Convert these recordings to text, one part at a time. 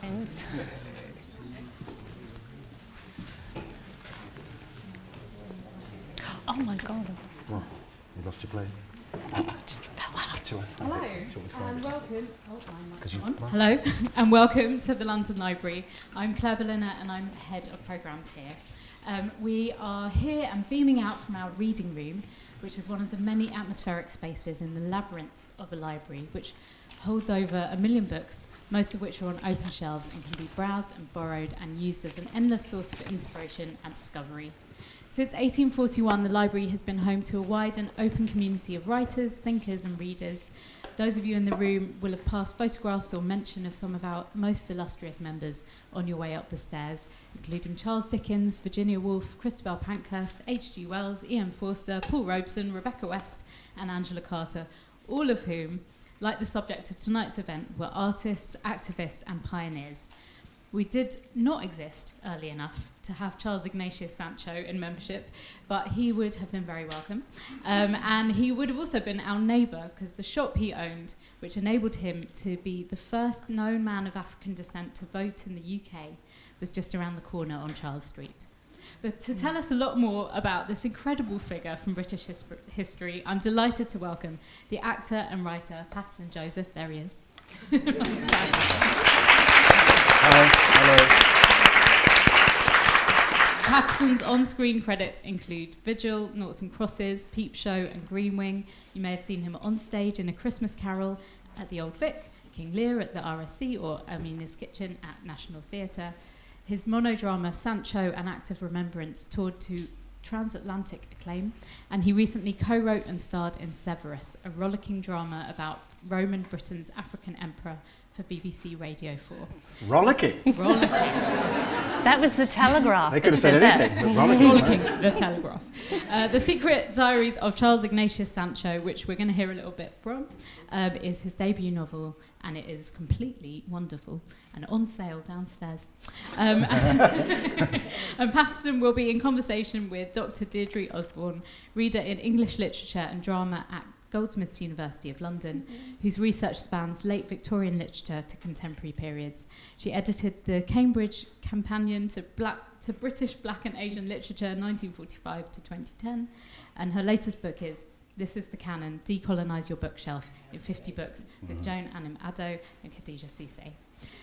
James. Oh my God. What? You lost your place? Hello and welcome. Hello and welcome to the London Library. I'm Claire Berliner and I'm head of programmes here. We are here and beaming out from our reading room, which is one of the many atmospheric spaces in the labyrinth of a library, which holds over 1 million books, most of which are on open shelves and can be browsed and borrowed and used as an endless source of inspiration and discovery. Since 1841, the library has been home to a wide and open community of writers, thinkers and readers. Those of you in the room will have passed photographs or mention of some of our most illustrious members on your way up the stairs, including Charles Dickens, Virginia Woolf, Christabel Pankhurst, H.G. Wells, E.M. Forster, Paul Robeson, Rebecca West and Angela Carter, all of whom, like the subject of tonight's event, were artists, activists and pioneers. We did not exist early enough to have Charles Ignatius Sancho in membership, but he would have been very welcome. And he would have also been our neighbour, because the shop he owned, which enabled him to be the first known man of African descent to vote in the UK, was just around the corner on Charles Street. But to tell us a lot more about this incredible figure from British history, I'm delighted to welcome the actor and writer Paterson Joseph. There he is. Hello. Paterson's on-screen credits include Vigil, Noughts and Crosses, Peep Show and Green Wing. You may have seen him on stage in A Christmas Carol at the Old Vic, King Lear at the RSC or Amina's Kitchen at National Theatre. His monodrama Sancho, An Act of Remembrance, toured to transatlantic acclaim, and he recently co-wrote and starred in Severus, a rollicking drama about Roman Britain's African emperor for BBC Radio 4. Rollicking? Rollicking. That was The Telegraph. They could have said anything, but rollicking. Rollicking, The Telegraph. The Secret Diaries of Charles Ignatius Sancho, which we're going to hear a little bit from, is his debut novel, and it is completely wonderful and on sale downstairs. And Paterson will be in conversation with Dr Deirdre Osborne, reader in English literature and drama at Goldsmiths University of London, whose research spans late Victorian literature to contemporary periods. She edited the Cambridge Companion to British Black and Asian Literature 1945 to 2010, and her latest book is This is the Canon, Decolonise Your Bookshelf in 50 Books with Joan Anim-Addo and Khadija Cissé.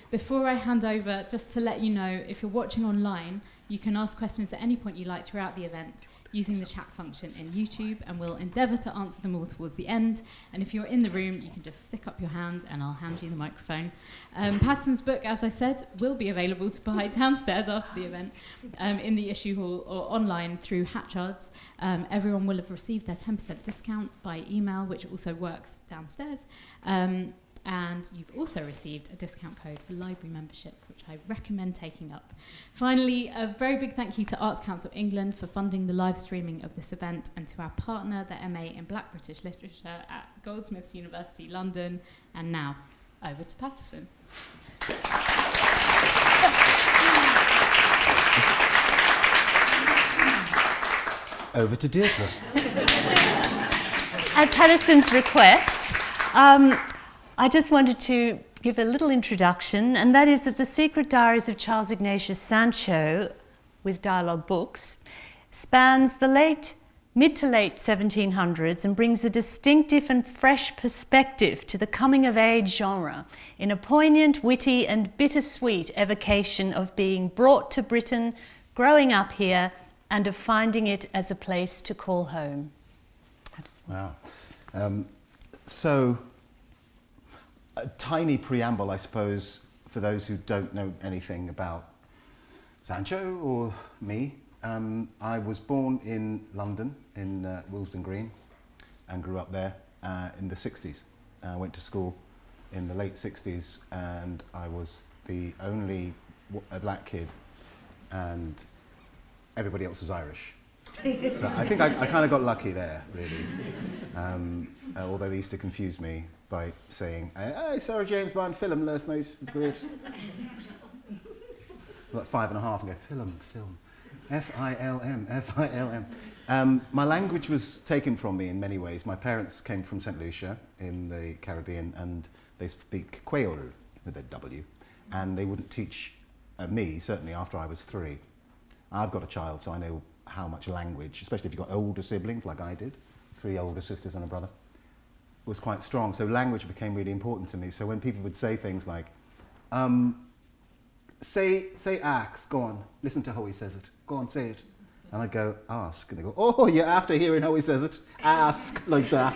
Before I hand over, just to let you know, if you're watching online, you can ask questions at any point you like throughout the event using the chat function in YouTube, and we'll endeavour to answer them all towards the end. And if you're in the room, you can just stick up your hand and I'll hand you the microphone. Paterson's book, as I said, will be available to buy downstairs after the event in the issue hall or online through Hatchards. Everyone will have received their 10% discount by email, which also works downstairs. And you've also received a discount code for library membership, which I recommend taking up. Finally, a very big thank you to Arts Council England for funding the live streaming of this event, and to our partner, the MA in Black British Literature at Goldsmiths University London. And now, over to Paterson. Over to Deirdre. At Paterson's request, I just wanted to give a little introduction, and that is that The Secret Diaries of Charles Ignatius Sancho, with dialogue books, spans the mid to late 1700s and brings a distinctive and fresh perspective to the coming-of-age genre in a poignant, witty and bittersweet evocation of being brought to Britain, growing up here, and of finding it as a place to call home. Wow. So, a tiny preamble, I suppose, for those who don't know anything about Sancho or me. I was born in London, in Willesden Green, and grew up there in the 60s. I went to school in the late 60s, and I was the only black kid, and everybody else was Irish. So I think I kind of got lucky there, really. Although they used to confuse me by saying, "Hey, Sarah James Bond film last night, it's great." Like 5.5 and go, film, F-I-L-M, F-I-L-M. My language was taken from me in many ways. My parents came from St. Lucia in the Caribbean, and they speak Creole with a W. and they wouldn't teach me, certainly after I was 3. I've got a child, so I know how much language, especially if you've got older siblings like I did, 3 older sisters and a brother, was quite strong. So language became really important to me. So when people would say things like, say ask, go on, listen to how he says it, go on, say it. And I'd go, ask. And they go, oh, yeah, after hearing how he says it, ask, like that.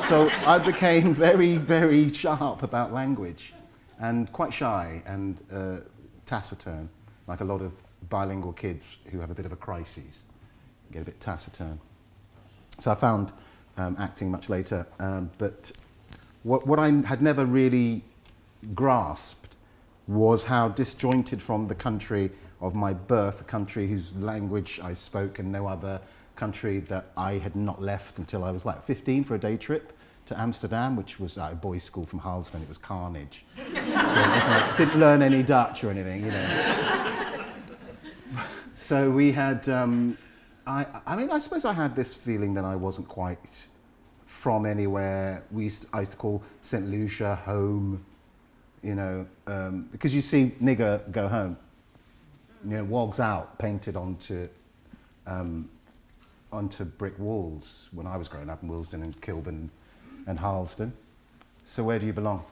So I became very, very sharp about language and quite shy and taciturn, like a lot of bilingual kids who have a bit of a crisis, get a bit taciturn. So I found acting much later, but what I had never really grasped was how disjointed from the country of my birth, a country whose language I spoke and no other country that I had not left until I was 15 for a day trip to Amsterdam, which was a boys' school from Harlesden. It was carnage. So it was didn't learn any Dutch or anything, you know. So we had, I suppose I had this feeling that I wasn't quite from anywhere. I used to call St. Lucia home, you know, because you see nigger go home, you know, wogs out, painted onto brick walls when I was growing up in Willesden and Kilburn and Harlesden. So where do you belong?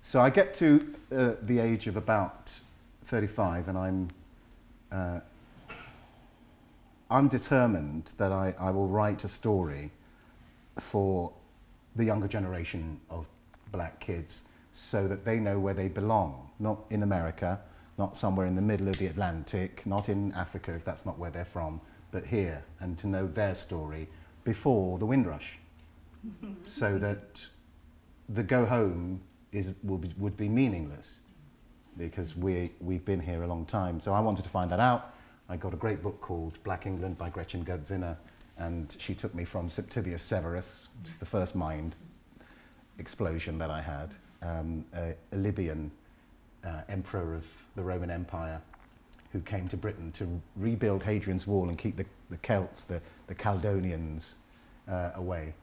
So I get to the age of about 35 and I'm determined that I will write a story for the younger generation of black kids so that they know where they belong, not in America, not somewhere in the middle of the Atlantic, not in Africa if that's not where they're from, but here, and to know their story before the Windrush, so that the go home would be meaningless because we've been here a long time. So I wanted to find that out. I got a great book called Black England by Gretchen Gudzinner, and she took me from Septimius Severus, which is the first mind explosion that I had, a Libyan emperor of the Roman Empire who came to Britain to rebuild Hadrian's Wall and keep the Celts, the Caledonians away.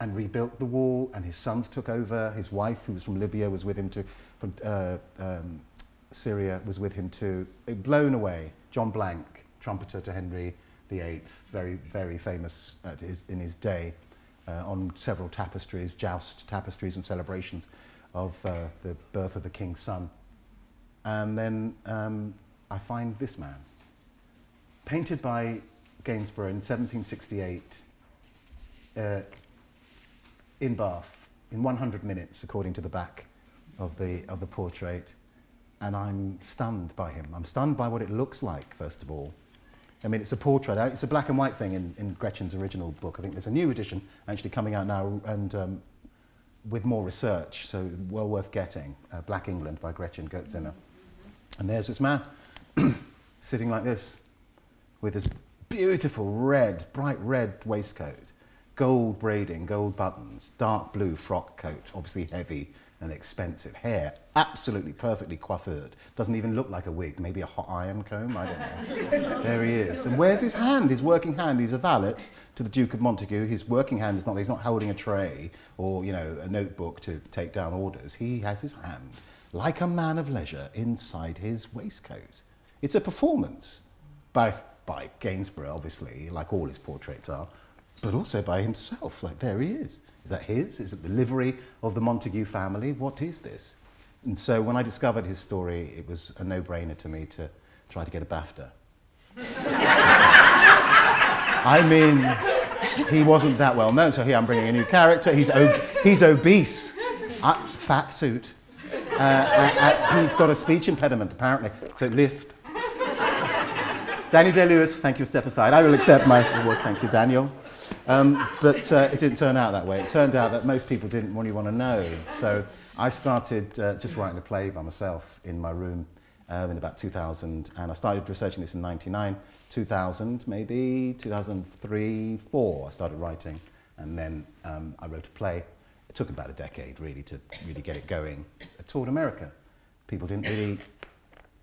And rebuilt the wall, and his sons took over. His wife, who was from Libya, was with him from Syria, was with him too. Blown away. John Blank, trumpeter to Henry VIII, very, very famous in his day, on several tapestries, joust tapestries and celebrations of the birth of the king's son. And then I find this man, painted by Gainsborough in 1768, in Bath, in 100 minutes, according to the back of the portrait. And I'm stunned by him. I'm stunned by what it looks like, first of all. I mean, it's a portrait. It's a black and white thing in Gretchen's original book. I think there's a new edition actually coming out now, and with more research, so well worth getting. Black England by Gretchen Gudzinner. And there's this man sitting like this, with this beautiful red, bright red waistcoat, gold braiding, gold buttons, dark blue frock coat, obviously heavy and expensive, hair absolutely perfectly coiffured, doesn't even look like a wig, maybe a hot iron comb, I don't know. There he is. And where's his hand, his working hand? He's a valet to the Duke of Montagu. His working hand is not, he's not holding a tray or, you know, a notebook to take down orders. He has his hand, like a man of leisure, inside his waistcoat. It's a performance by Gainsborough, obviously, like all his portraits are, but also by himself, like there he is. Is that his? Is it the livery of the Montagu family? What is this? And so when I discovered his story, it was a no-brainer to me to try to get a BAFTA. I mean, he wasn't that well known, so here I'm bringing a new character. He's obese, fat suit. He's got a speech impediment, apparently, so lift. Daniel Day-Lewis, thank you, step aside. I will accept my award, thank you, Daniel. But it didn't turn out that way. It turned out that most people didn't really want to know. So I started just writing a play by myself in my room in about 2000, and I started researching this in 99, 2000 maybe, 2003, 4 I started writing, and then I wrote a play. It took about a decade really to really get it going. I toured America. People didn't really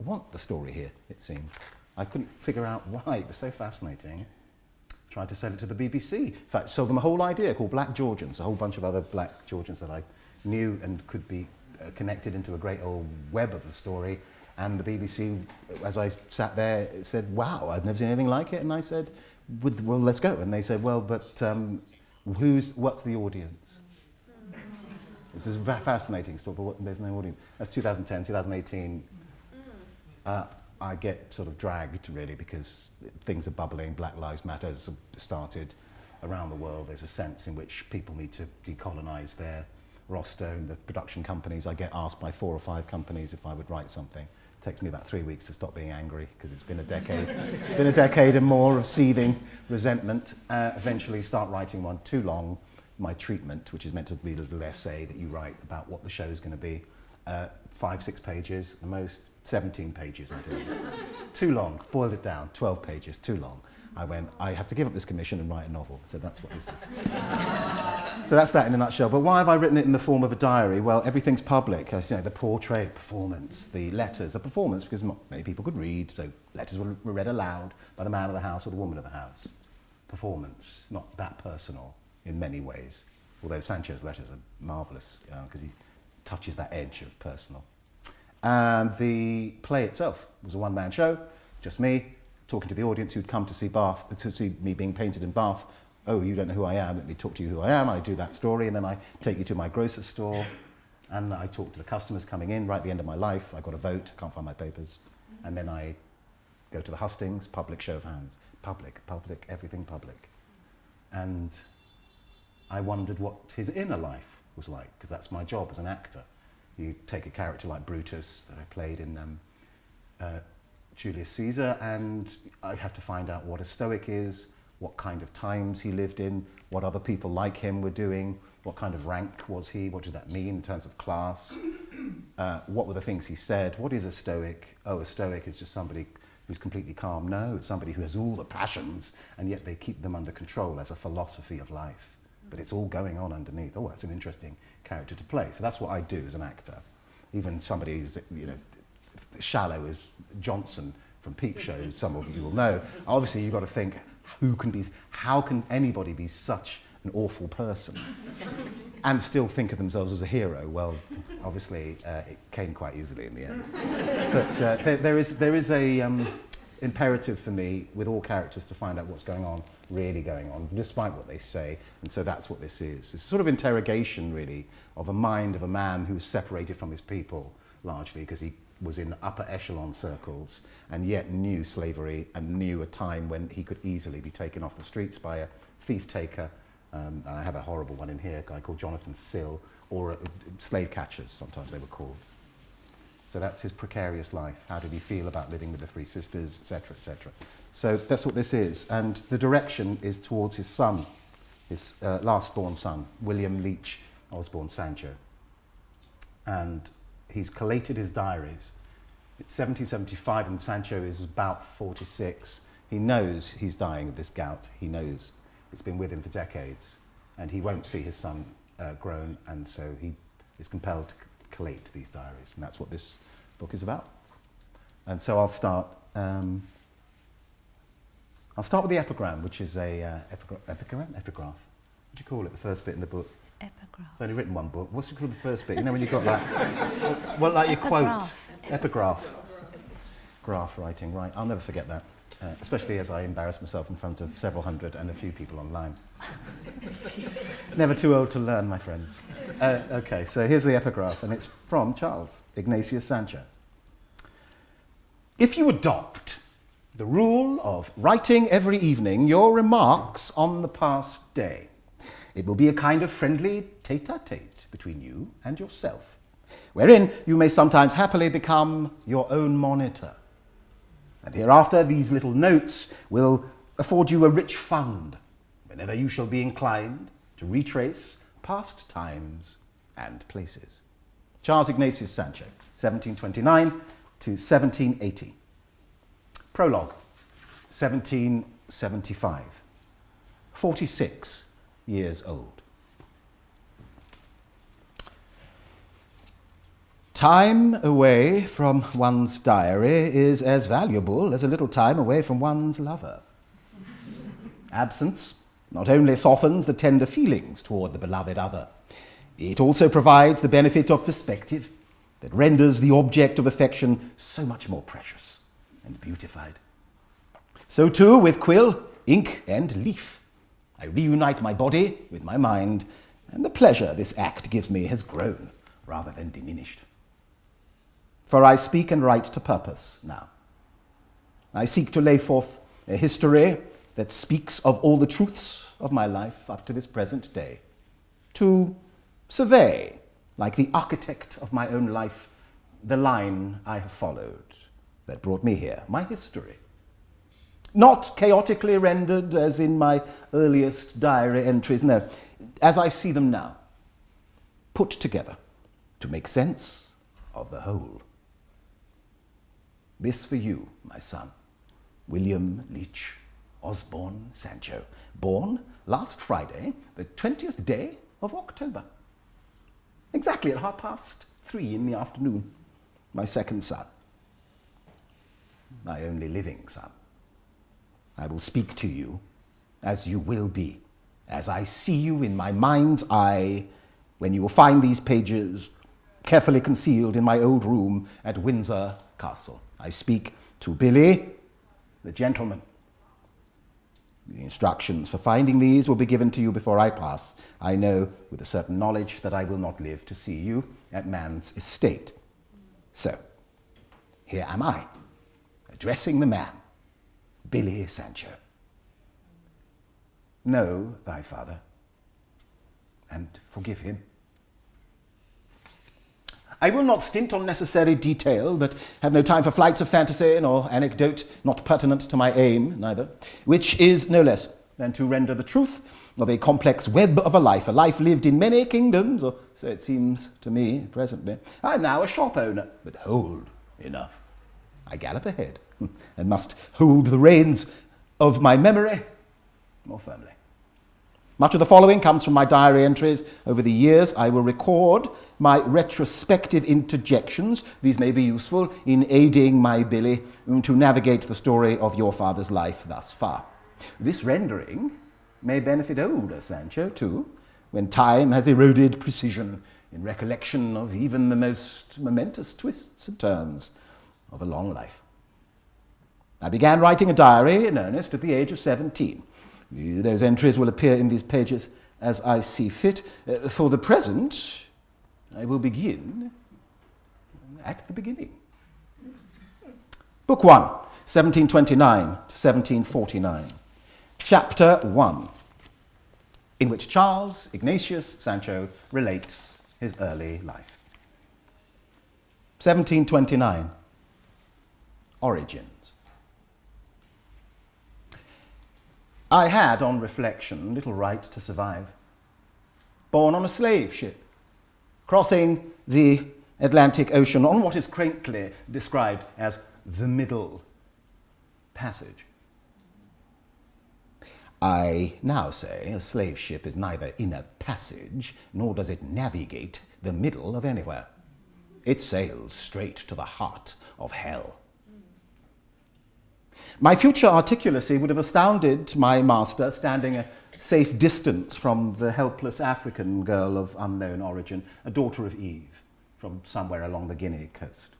want the story here, it seemed. I couldn't figure out why. It was so fascinating. Tried to sell it to the BBC. In fact, sold them a whole idea called Black Georgians, a whole bunch of other Black Georgians that I knew and could be connected into a great old web of a story. And the BBC, as I sat there, said, wow, I've never seen anything like it. And I said, well, let's go. And they said, well, but what's the audience? This is a fascinating story, but there's no audience. That's 2010, 2018. I get sort of dragged, really, because things are bubbling. Black Lives Matter has started around the world. There's a sense in which people need to decolonise their roster. In the production companies, I get asked by 4 or 5 companies if I would write something. It takes me about 3 weeks to stop being angry, because it's been a decade. It's been a decade and more of seething resentment. Eventually start writing one too long, My Treatment, which is meant to be a little essay that you write about what the show is going to be. 5-6 pages, the most 17 pages I did. Too long, boiled it down, 12 pages, too long. I went, I have to give up this commission and write a novel. So that's what this is. So that's that in a nutshell. But why have I written it in the form of a diary? Well, everything's public. As you know, the portrait, performance, the letters are performance because many people could read. So letters were read aloud by the man of the house or the woman of the house. Performance, not that personal in many ways. Although Sancho's letters are marvellous because he touches that edge of personal. And the play itself was a one-man show, just me, talking to the audience who'd come to see me being painted in Bath. Oh, you don't know who I am, let me talk to you who I am. I do that story, and then I take you to my grocer's store, and I talk to the customers coming in right at the end of my life. I got a vote, can't find my papers. And then I go to the hustings, public show of hands. Public, everything public. And I wondered what his inner life was like, because that's my job as an actor. You take a character like Brutus that I played in Julius Caesar, and I have to find out what a Stoic is, what kind of times he lived in, what other people like him were doing, what kind of rank was he, what did that mean in terms of class, what were the things he said, what is a Stoic? Oh, a Stoic is just somebody who's completely calm. No, it's somebody who has all the passions, and yet they keep them under control as a philosophy of life. But it's all going on underneath. Oh, that's an interesting character to play. So that's what I do as an actor. Even somebody as shallow as Johnson from Peep Show, some of you will know. Obviously, you've got to think, how can anybody be such an awful person and still think of themselves as a hero? Well, obviously, it came quite easily in the end. But there is a imperative for me with all characters to find out what's going on, really going on, despite what they say. And so that's what this is. It's a sort of interrogation, really, of a mind of a man who's separated from his people, largely because he was in upper echelon circles and yet knew slavery and knew a time when he could easily be taken off the streets by a thief taker. And I have a horrible one in here, a guy called Jonathan Sill, or slave catchers, sometimes they were called. So that's his precarious life. How did he feel about living with the 3 sisters, etc., etc. So that's what this is. And the direction is towards his son, his last-born son, William Leach Osborne Sancho. And he's collated his diaries. It's 1775 and Sancho is about 46. He knows he's dying of this gout. He knows. It's been with him for decades. And he won't see his son grown, and so he is compelled to collate these diaries, and that's what this book is about. And so I'll start with the epigram, which is a epigraph. What do you call it? The first bit in the book. Epigraph. I've only written one book. What's it called? The first bit. You know when you've got like, well, like your quote, epigraph. Graph writing, right? I'll never forget that. Especially as I embarrass myself in front of several hundred and a few people online. Never too old to learn, my friends. Okay, so here's the epigraph, and it's from Charles, Ignatius Sancho. If you adopt the rule of writing every evening your remarks on the past day, it will be a kind of friendly tete-a-tete between you and yourself, wherein you may sometimes happily become your own monitor. And hereafter these little notes will afford you a rich fund whenever you shall be inclined to retrace past times and places. Charles Ignatius Sancho, 1729 to 1780. Prologue, 1775. 46 years old. Time away from one's diary is as valuable as a little time away from one's lover. Absence not only softens the tender feelings toward the beloved other, It also provides the benefit of perspective that renders the object of affection so much more precious and beautified. So too with quill, ink, and leaf. I reunite my body with my mind, and the pleasure this act gives me has grown rather than diminished. For I speak and write to purpose now. I seek to lay forth a history that speaks of all the truths of my life up to this present day, to survey, like the architect of my own life, the line I have followed that brought me here, my history. Not chaotically rendered as in my earliest diary entries, no, as I see them now, put together to make sense of the whole. This for you, my son, William Leach Osborne Sancho, born last Friday, the 20th day of October. Exactly at 3:30 in the afternoon, my second son, my only living son. I will speak to you as you will be, as I see you in my mind's eye, when you will find these pages carefully concealed in my old room at Windsor Castle. I speak to Billy, the gentleman. The instructions for finding these will be given to you before I pass. I know with a certain knowledge that I will not live to see you at man's estate. So, here am I, addressing the man, Billy Sancho. Know thy father, and forgive him. I will not stint on necessary detail, but have no time for flights of fantasy, nor anecdote not pertinent to my aim, neither, which is no less than to render the truth of a complex web of a life lived in many kingdoms, or so it seems to me presently. I am now a shop owner, but hold enough. I gallop ahead, and must hold the reins of my memory more firmly. Much of the following comes from my diary entries. Over the years, I will record my retrospective interjections. These may be useful in aiding my Billy to navigate the story of your father's life thus far. This rendering may benefit older Sancho, too, when time has eroded precision in recollection of even the most momentous twists and turns of a long life. I began writing a diary in earnest at the age of 17. Those entries will appear in these pages as I see fit. For the present, I will begin at the beginning. Book 1, 1729 to 1749. Chapter 1, in which Charles Ignatius Sancho relates his early life. 1729, Origins. I had, on reflection, little right to survive. Born on a slave ship, crossing the Atlantic Ocean on what is quaintly described as the Middle Passage. I now say a slave ship is neither in a passage, nor does it navigate the middle of anywhere. It sails straight to the heart of hell. My future articulacy would have astounded my master, standing a safe distance from the helpless African girl of unknown origin, a daughter of Eve, from somewhere along the Guinea coast.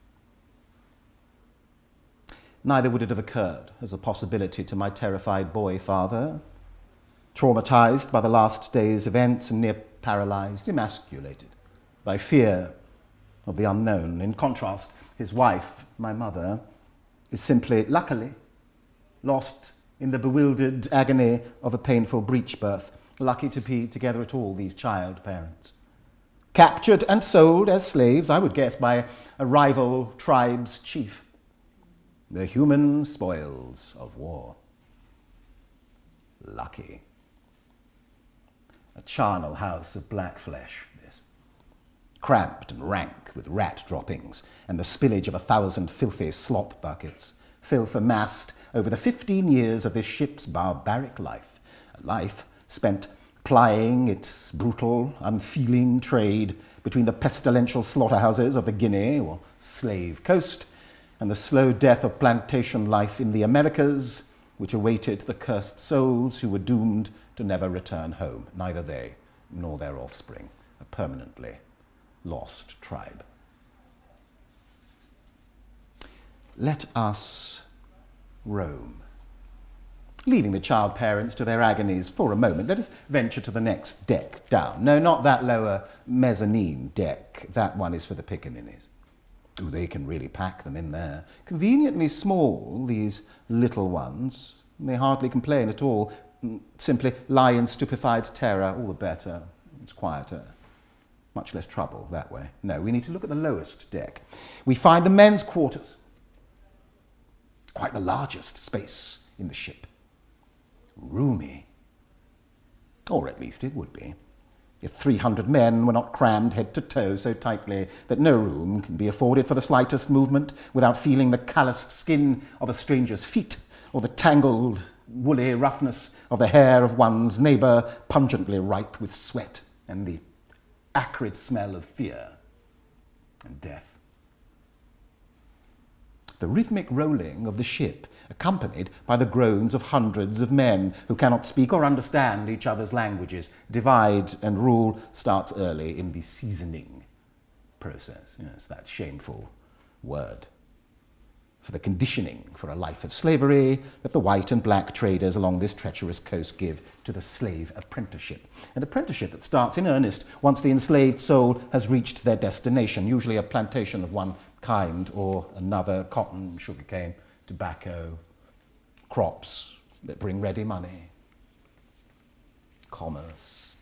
Neither would it have occurred as a possibility to my terrified boy father, traumatized by the last day's events and near paralyzed, emasculated by fear of the unknown. In contrast, his wife, my mother, is simply, luckily, lost in the bewildered agony of a painful breech birth, lucky to be together at all, these child parents. Captured and sold as slaves, I would guess, by a rival tribe's chief. The human spoils of war. Lucky. A charnel house of black flesh, this. Cramped and rank with rat droppings and the spillage of 1,000 filthy slop buckets. Filth amassed over the 15 years of this ship's barbaric life, a life spent plying its brutal, unfeeling trade between the pestilential slaughterhouses of the Guinea or slave coast and the slow death of plantation life in the Americas, which awaited the cursed souls who were doomed to never return home, neither they nor their offspring. a permanently lost tribe. Let us roam. Leaving the child parents to their agonies for a moment, let us venture to the next deck down. No, not that lower mezzanine deck. That one is for the pickaninnies. Ooh, they can really pack them in there. Conveniently small, these little ones. They hardly complain at all. Simply lie in stupefied terror. All the better. It's quieter. Much less trouble that way. No, we need to look at the lowest deck. We find the men's quarters. Quite the largest space in the ship. Roomy. Or at least it would be, if 300 men were not crammed head to toe so tightly that no room can be afforded for the slightest movement without feeling the calloused skin of a stranger's feet or the tangled, woolly roughness of the hair of one's neighbour, pungently ripe with sweat and the acrid smell of fear and death. The rhythmic rolling of the ship, accompanied by the groans of hundreds of men who cannot speak or understand each other's languages. Divide and rule starts early in the seasoning process. Yes, that shameful word. For the conditioning for a life of slavery that the white and black traders along this treacherous coast give to the slave apprenticeship. An apprenticeship that starts in earnest once the enslaved soul has reached their destination, usually a plantation of one kind or another, cotton, sugarcane, tobacco, crops that bring ready money. Commerce,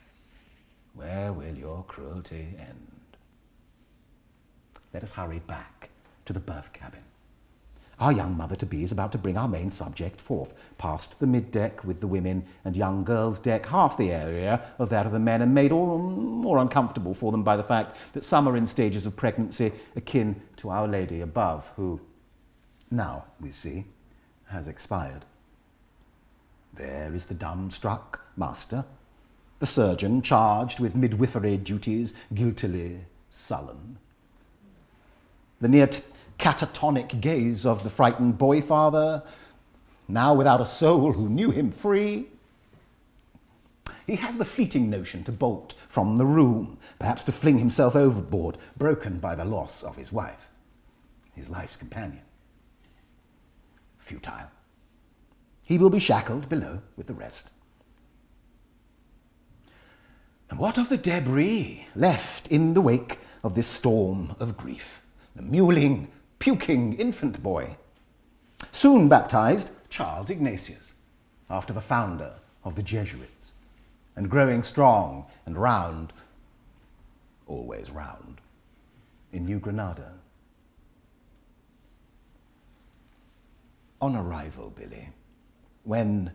where will your cruelty end? Let us hurry back to the berth cabin. Our young mother-to-be is about to bring our main subject forth, past the mid-deck with the women and young girls' deck, half the area of that of the men, and made all more uncomfortable for them by the fact that some are in stages of pregnancy akin to Our Lady above, who now, we see, has expired. There is the dumbstruck master, the surgeon charged with midwifery duties, guiltily sullen. The near catatonic gaze of the frightened boy father, now without a soul who knew him free. He has the fleeting notion to bolt from the room, perhaps to fling himself overboard, broken by the loss of his wife, his life's companion. Futile. He will be shackled below with the rest. And what of the debris left in the wake of this storm of grief? The mewling, puking infant boy, soon baptized Charles Ignatius, after the founder of the Jesuits, and growing strong and round, always round, in New Granada. On arrival, Billy, when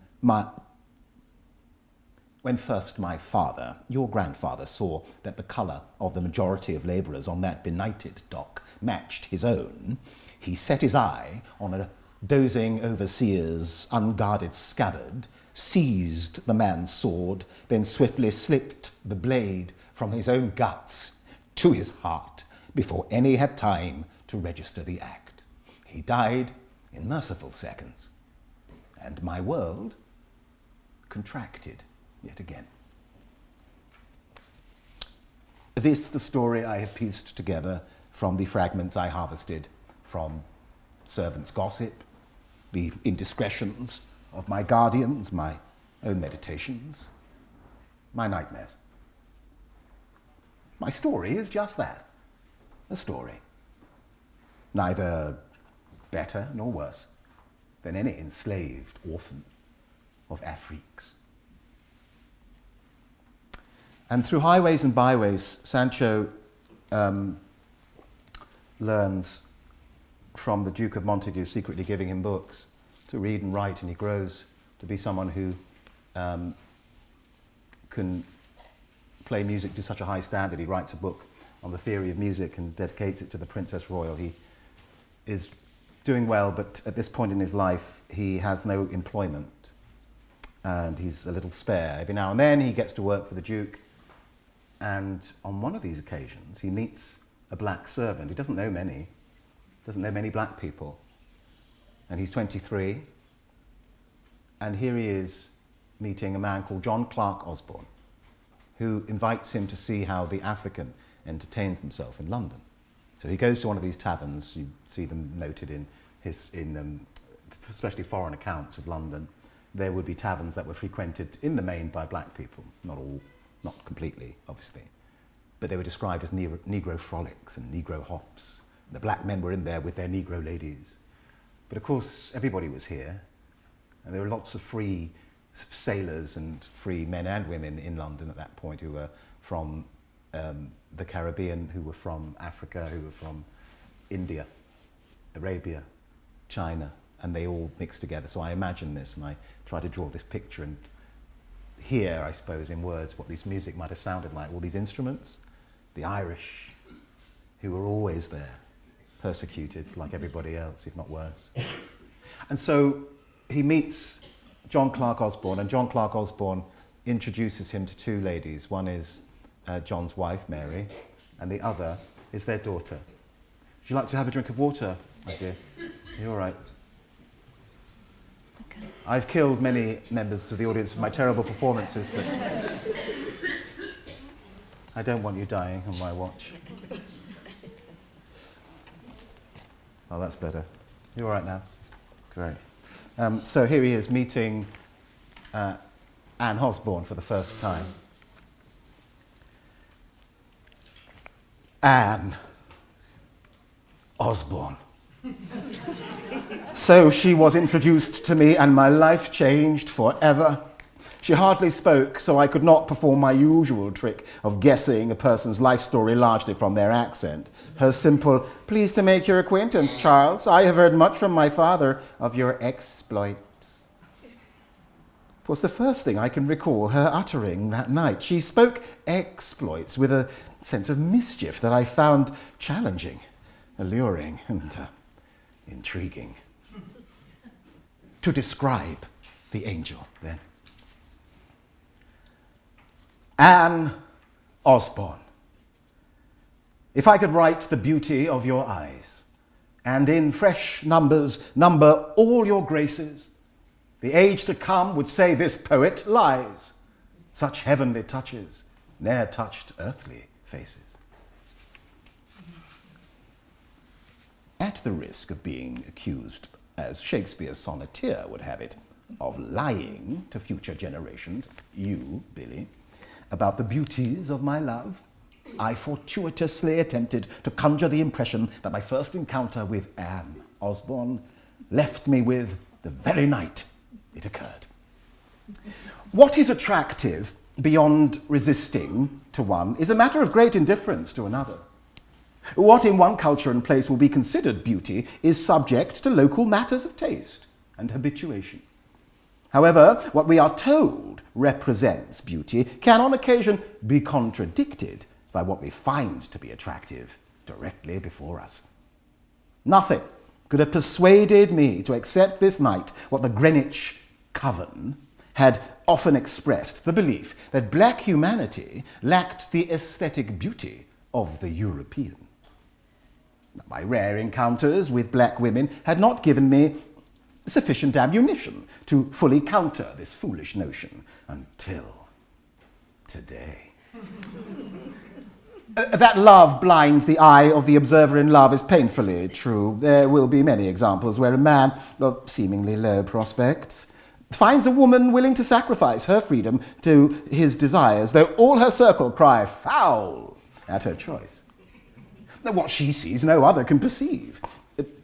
first my father, your grandfather, saw that the colour of the majority of labourers on that benighted dock matched his own, he set his eye on a dozing overseer's unguarded scabbard, seized the man's sword, then swiftly slipped the blade from his own guts to his heart before any had time to register the act. He died in merciful seconds, and my world contracted yet again. This, the story I have pieced together from the fragments I harvested from servants' gossip, the indiscretions of my guardians, my own meditations, my nightmares. My story is just that, a story. Neither better nor worse than any enslaved orphan of Afriques. And through highways and byways, Sancho learns from the Duke of Montagu secretly giving him books to read and write, and he grows to be someone who can play music to such a high standard. He writes a book on the theory of music and dedicates it to the Princess Royal. He is doing well, but at this point in his life, he has no employment, and he's a little spare. Every now and then, he gets to work for the Duke, and on one of these occasions, he meets a black servant. He doesn't know many black people. And he's 23, and here he is meeting a man called John Clark Osborne, who invites him to see how the African entertains himself in London. So he goes to one of these taverns. You see them noted in especially foreign accounts of London. There would be taverns that were frequented in the main by black people, not all, not completely, obviously, but they were described as Negro frolics and Negro hops. The black men were in there with their Negro ladies. But of course, everybody was here, and there were lots of free sailors and free men and women in London at that point who were from the Caribbean, who were from Africa, who were from India, Arabia, China, and they all mixed together. So I imagine this, and I try to draw this picture and hear, I suppose, in words what this music might have sounded like. All these instruments, the Irish, who were always there, persecuted like everybody else, if not worse. And so he meets John Clark Osborne, and John Clark Osborne introduces him to two ladies. One is John's wife, Mary, and the other is their daughter. Would you like to have a drink of water, my dear? Are you all right? Okay. I've killed many members of the audience with my terrible performances, but I don't want you dying on my watch. Oh, that's better. You all right now? Great. So here he is meeting Anne Osborne for the first time. Anne Osborne. So she was introduced to me, and my life changed forever. She hardly spoke, so I could not perform my usual trick of guessing a person's life story largely from their accent. Her simple, "Pleased to make your acquaintance, Charles. I have heard much from my father of your exploits," was the first thing I can recall her uttering that night. She spoke exploits with a sense of mischief that I found challenging, alluring, and intriguing. To describe the angel, then. Anne Osborne, if I could write the beauty of your eyes, and in fresh numbers number all your graces, the age to come would say this poet lies. Such heavenly touches ne'er touched earthly faces. At the risk of being accused, as Shakespeare's sonneteer would have it, of lying to future generations, you, Billy, about the beauties of my love, I fortuitously attempted to conjure the impression that my first encounter with Anne Osborne left me with the very night it occurred. What is attractive beyond resisting to one is a matter of great indifference to another. What in one culture and place will be considered beauty is subject to local matters of taste and habituation. However, what we are told represents beauty can on occasion be contradicted by what we find to be attractive directly before us. Nothing could have persuaded me to accept this night what the Greenwich Coven had often expressed, the belief that black humanity lacked the aesthetic beauty of the European. My rare encounters with black women had not given me sufficient ammunition to fully counter this foolish notion until today. That love blinds the eye of the observer in love is painfully true. There will be many examples where a man of seemingly low prospects finds a woman willing to sacrifice her freedom to his desires, though all her circle cry foul at her choice. What she sees no other can perceive.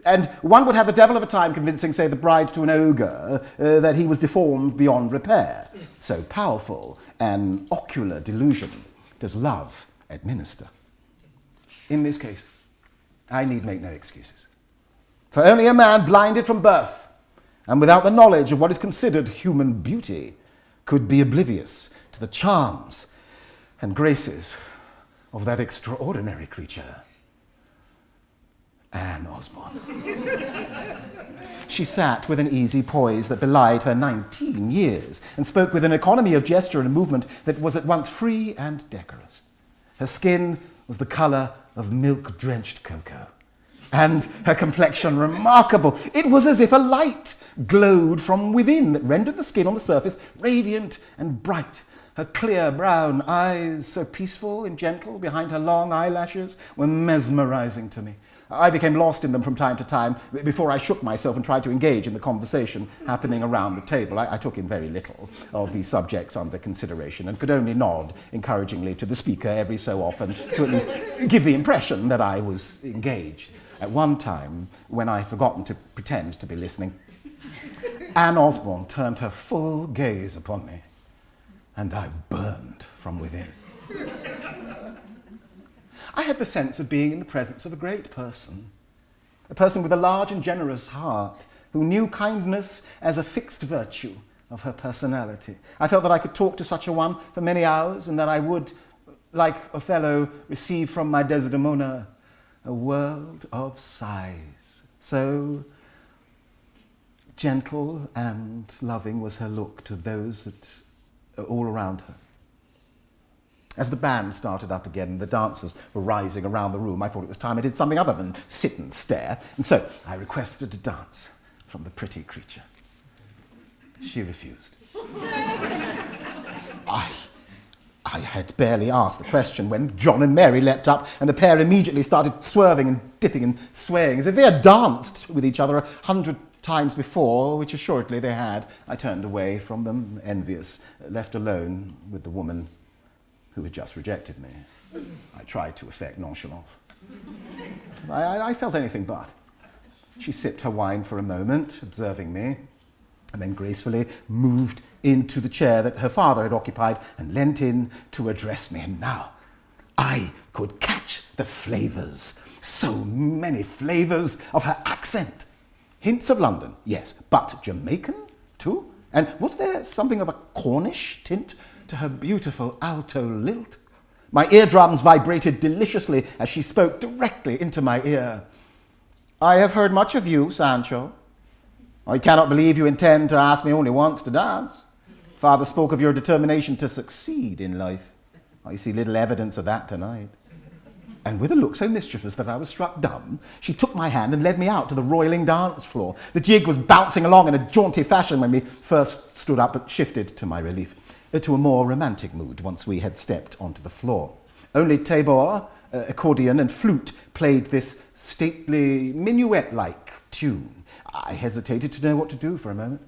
And one would have the devil of a time convincing, say, the bride to an ogre that he was deformed beyond repair. So powerful an ocular delusion does love administer. In this case, I need make no excuses. For only a man blinded from birth and without the knowledge of what is considered human beauty could be oblivious to the charms and graces of that extraordinary creature, Anne Osborne. She sat with an easy poise that belied her 19 years and spoke with an economy of gesture and movement that was at once free and decorous. Her skin was the colour of milk-drenched cocoa, and her complexion remarkable. It was as if a light glowed from within that rendered the skin on the surface radiant and bright. Her clear brown eyes, so peaceful and gentle behind her long eyelashes, were mesmerizing to me. I became lost in them from time to time before I shook myself and tried to engage in the conversation happening around the table. I took in very little of the subjects under consideration and could only nod encouragingly to the speaker every so often to at least give the impression that I was engaged. At one time, when I had forgotten to pretend to be listening, Anne Osborne turned her full gaze upon me, and I burned from within. I had the sense of being in the presence of a great person, a person with a large and generous heart, who knew kindness as a fixed virtue of her personality. I felt that I could talk to such a one for many hours, and that I would, like Othello, receive from my Desdemona a world of sighs. So gentle and loving was her look to those that are all around her. As the band started up again and the dancers were rising around the room, I thought it was time I did something other than sit and stare, and so I requested a dance from the pretty creature. She refused. I had barely asked the question when John and Mary leapt up, and the pair immediately started swerving and dipping and swaying as if they had danced with each other 100 times before, which assuredly they had. I turned away from them, envious, left alone with the woman who had just rejected me. I tried to affect nonchalance. I felt anything but. She sipped her wine for a moment, observing me, and then gracefully moved into the chair that her father had occupied and leant in to address me. And now I could catch the flavours, so many flavours of her accent. Hints of London, yes, but Jamaican too? And was there something of a Cornish tint to her beautiful alto lilt? My eardrums vibrated deliciously as she spoke directly into my ear. I have heard much of you, Sancho. I cannot believe you intend to ask me only once to dance. Father spoke of your determination to succeed in life. I see little evidence of that tonight. And with a look so mischievous that I was struck dumb, she took my hand and led me out to the roiling dance floor. The jig was bouncing along in a jaunty fashion when we first stood up, but shifted, to my relief, to a more romantic mood once we had stepped onto the floor. Only tabor, accordion and flute played this stately minuet-like tune. I hesitated to know what to do for a moment.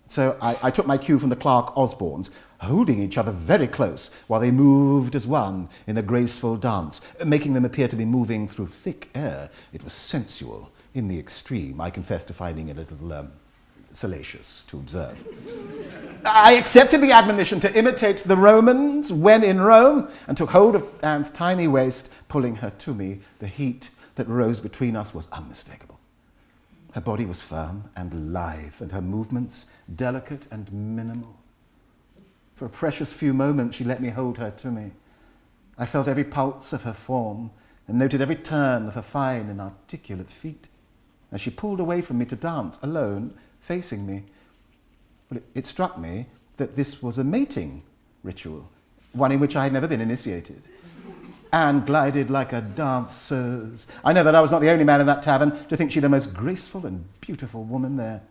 So I took my cue from the Clark Osbornes, holding each other very close while they moved as one in a graceful dance, making them appear to be moving through thick air. It was sensual in the extreme. I confess to finding it a little salacious to observe. I accepted the admonition to imitate the Romans when in Rome and took hold of Anne's tiny waist, pulling her to me. The heat that rose between us was unmistakable. Her body was firm and lithe, and her movements delicate and minimal. For a precious few moments, she let me hold her to me. I felt every pulse of her form and noted every turn of her fine and articulate feet. As she pulled away from me to dance, alone, facing me, well, it struck me that this was a mating ritual, one in which I had never been initiated. Anne glided like a danseuse. I know that I was not the only man in that tavern to think she the most graceful and beautiful woman there.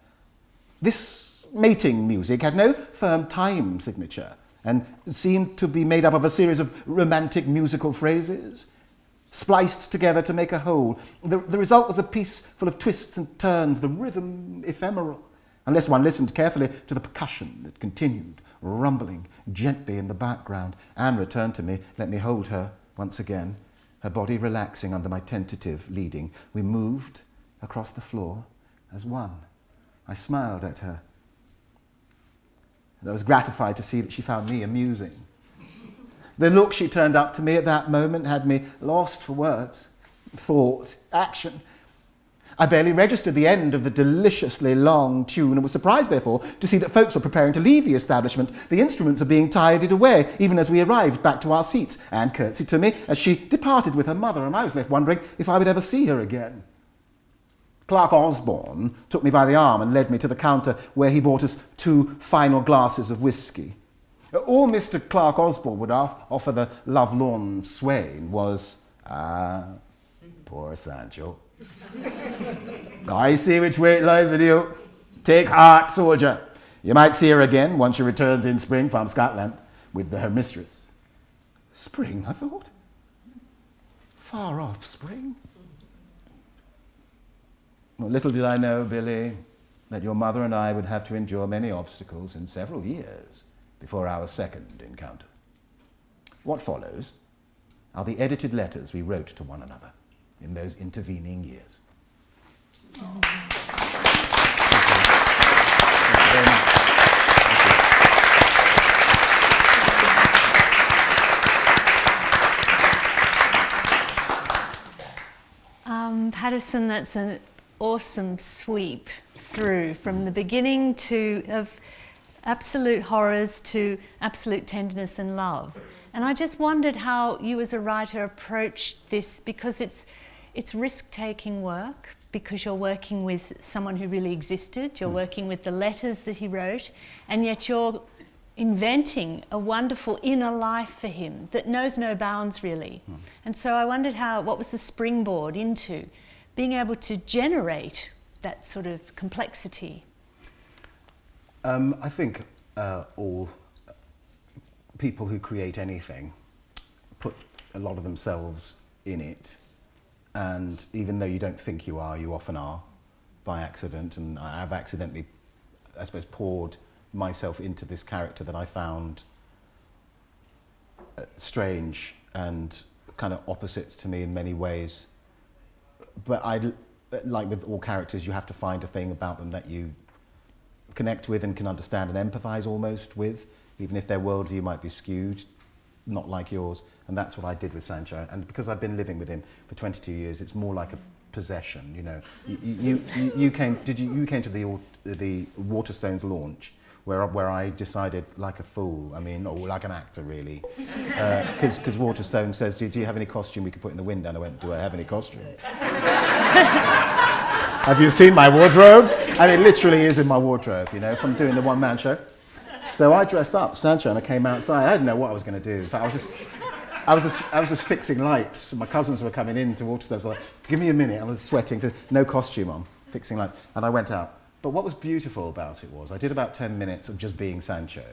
This mating music had no firm time signature and seemed to be made up of a series of romantic musical phrases, spliced together to make a whole. The result was a piece full of twists and turns, the rhythm ephemeral, unless one listened carefully to the percussion that continued, rumbling gently in the background. Anne returned to me, let me hold her once again, her body relaxing under my tentative leading. We moved across the floor as one. I smiled at her, and I was gratified to see that she found me amusing. The look she turned up to me at that moment had me lost for words, thought, action. I barely registered the end of the deliciously long tune and was surprised, therefore, to see that folks were preparing to leave the establishment. The instruments were being tidied away, even as we arrived back to our seats. Anne curtsied to me as she departed with her mother, and I was left wondering if I would ever see her again. Clark Osborne took me by the arm and led me to the counter where he bought us 2 final glasses of whiskey. All Mr. Clark Osborne would offer the lovelorn swain was, poor Sancho. I see which way it lies with you. Take heart, soldier. You might see her again once she returns in spring from Scotland. with her mistress. Spring, I thought. Far off spring. Well, little did I know, Billy, that your mother and I would have to endure many obstacles in several years before our second encounter. What follows are the edited letters we wrote to one another in those intervening years. Thank you very much. Paterson, that's an awesome sweep through from the beginning of absolute horrors to absolute tenderness and love. And I just wondered how you as a writer approached this, because it's risk-taking work, because you're working with someone who really existed, you're working with the letters that he wrote, and yet you're inventing a wonderful inner life for him that knows no bounds, really. And so I wondered what was the springboard into being able to generate that sort of complexity? I think all people who create anything put a lot of themselves in it, and even though you don't think you are, you often are by accident. And I've accidentally, I suppose, poured myself into this character that I found strange and kind of opposite to me in many ways. But like with all characters, you have to find a thing about them that you connect with and can understand and empathize almost with, even if their worldview might be skewed, not like yours. And that's what I did with Sancho. And because I've been living with him for 22 years, it's more like a possession, you know. You came to the Waterstones launch, where I decided, like a fool, I mean, or like an actor really, because Waterstone says, do you have any costume we could put in the window? And I went, do I have any costume? Have you seen my wardrobe? And it literally is in my wardrobe, you know, from doing the one-man show. So I dressed up Sancho and I came outside. I didn't know what I was going to do. In fact, I was just fixing lights. My cousins were coming in to Waterstones. I was like, give me a minute. I was sweating, no costume on, fixing lights. And I went out. But what was beautiful about it was I did about 10 minutes of just being Sancho.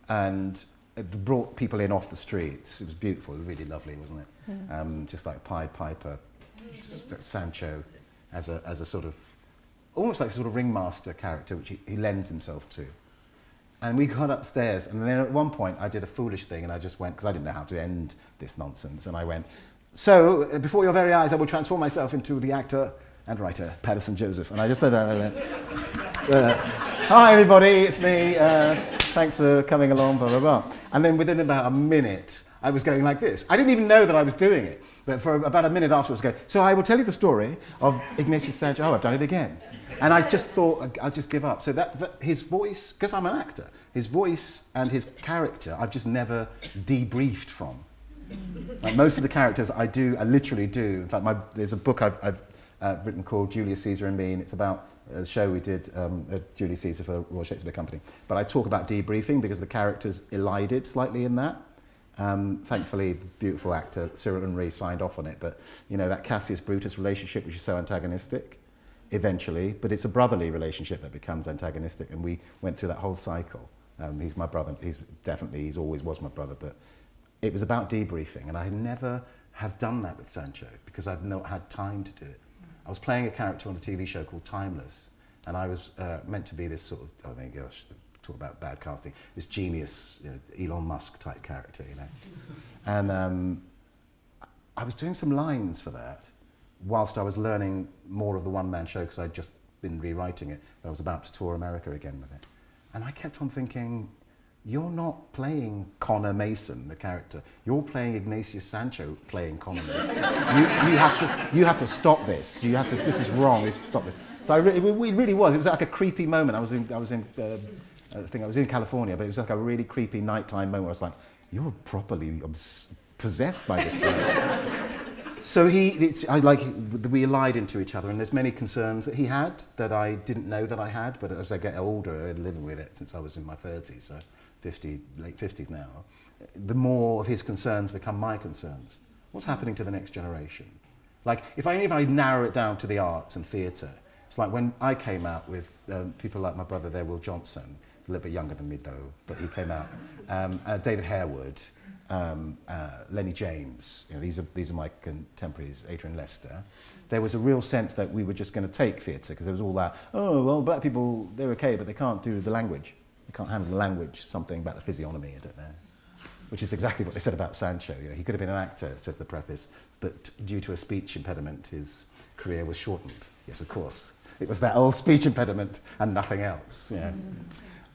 And it brought people in off the streets. It was beautiful, really lovely, wasn't it? Just like Pied Piper, just Sancho as a sort of, almost like a sort of ringmaster character, which he lends himself to. And we got upstairs, and then at one point I did a foolish thing, and I just went, because I didn't know how to end this nonsense, and I went, so before your very eyes I will transform myself into the actor and writer, Paterson Joseph. And I just said, hi everybody, it's me, thanks for coming along, blah, blah, blah. And then within about a minute, I was going like this. I didn't even know that I was doing it, but for about a minute afterwards, I was going, so I will tell you the story of Ignatius Sancho. Oh, I've done it again. And I just thought, I'll just give up. So that his voice, because I'm an actor, his voice and his character, I've just never debriefed from. Like most of the characters I literally do. In fact, there's a book I've written called Julius Caesar and Me, and it's about a show we did at Julius Caesar for the Royal Shakespeare Company. But I talk about debriefing because the characters elided slightly in that. Thankfully, the beautiful actor Cyril Henry signed off on it, but you know, that Cassius Brutus relationship, which is so antagonistic, eventually, but it's a brotherly relationship that becomes antagonistic, and we went through that whole cycle. He's my brother, he's always was my brother, but it was about debriefing, and I never have done that with Sancho because I've not had time to do it. I was playing a character on a TV show called Timeless, and I was meant to be this sort of, oh my gosh, talk about bad casting, this genius, you know, Elon Musk type character, you know. And I was doing some lines for that whilst I was learning more of the one-man show, because I'd just been rewriting it. I was about to tour America again with it. And I kept on thinking, you're not playing Connor Mason, the character. You're playing Ignatius Sancho playing Connor Mason. you have to stop this. This is wrong. Stop this. So it really was. It was like a creepy moment. I think I was in California, but it was like a really creepy nighttime moment where I was like, you're properly possessed by this guy. So we allied into each other, and there's many concerns that he had that I didn't know that I had, but as I get older, I'm living with it since I was in my 30s, so late 50s now, the more of his concerns become my concerns. What's happening to the next generation? Like, if I narrow it down to the arts and theatre, it's like when I came out with people like my brother there, Will Johnson, a little bit younger than me though, but he came out. David Harewood, Lenny James, these are my contemporaries, Adrian Lester. There was a real sense that we were just going to take theatre, because there was all that, oh, well, black people, they're okay, but they can't do the language. They can't handle the language, something about the physiognomy, I don't know. Which is exactly what they said about Sancho. He could have been an actor, says the preface, but due to a speech impediment, his career was shortened. Yes, of course. It was that old speech impediment and nothing else.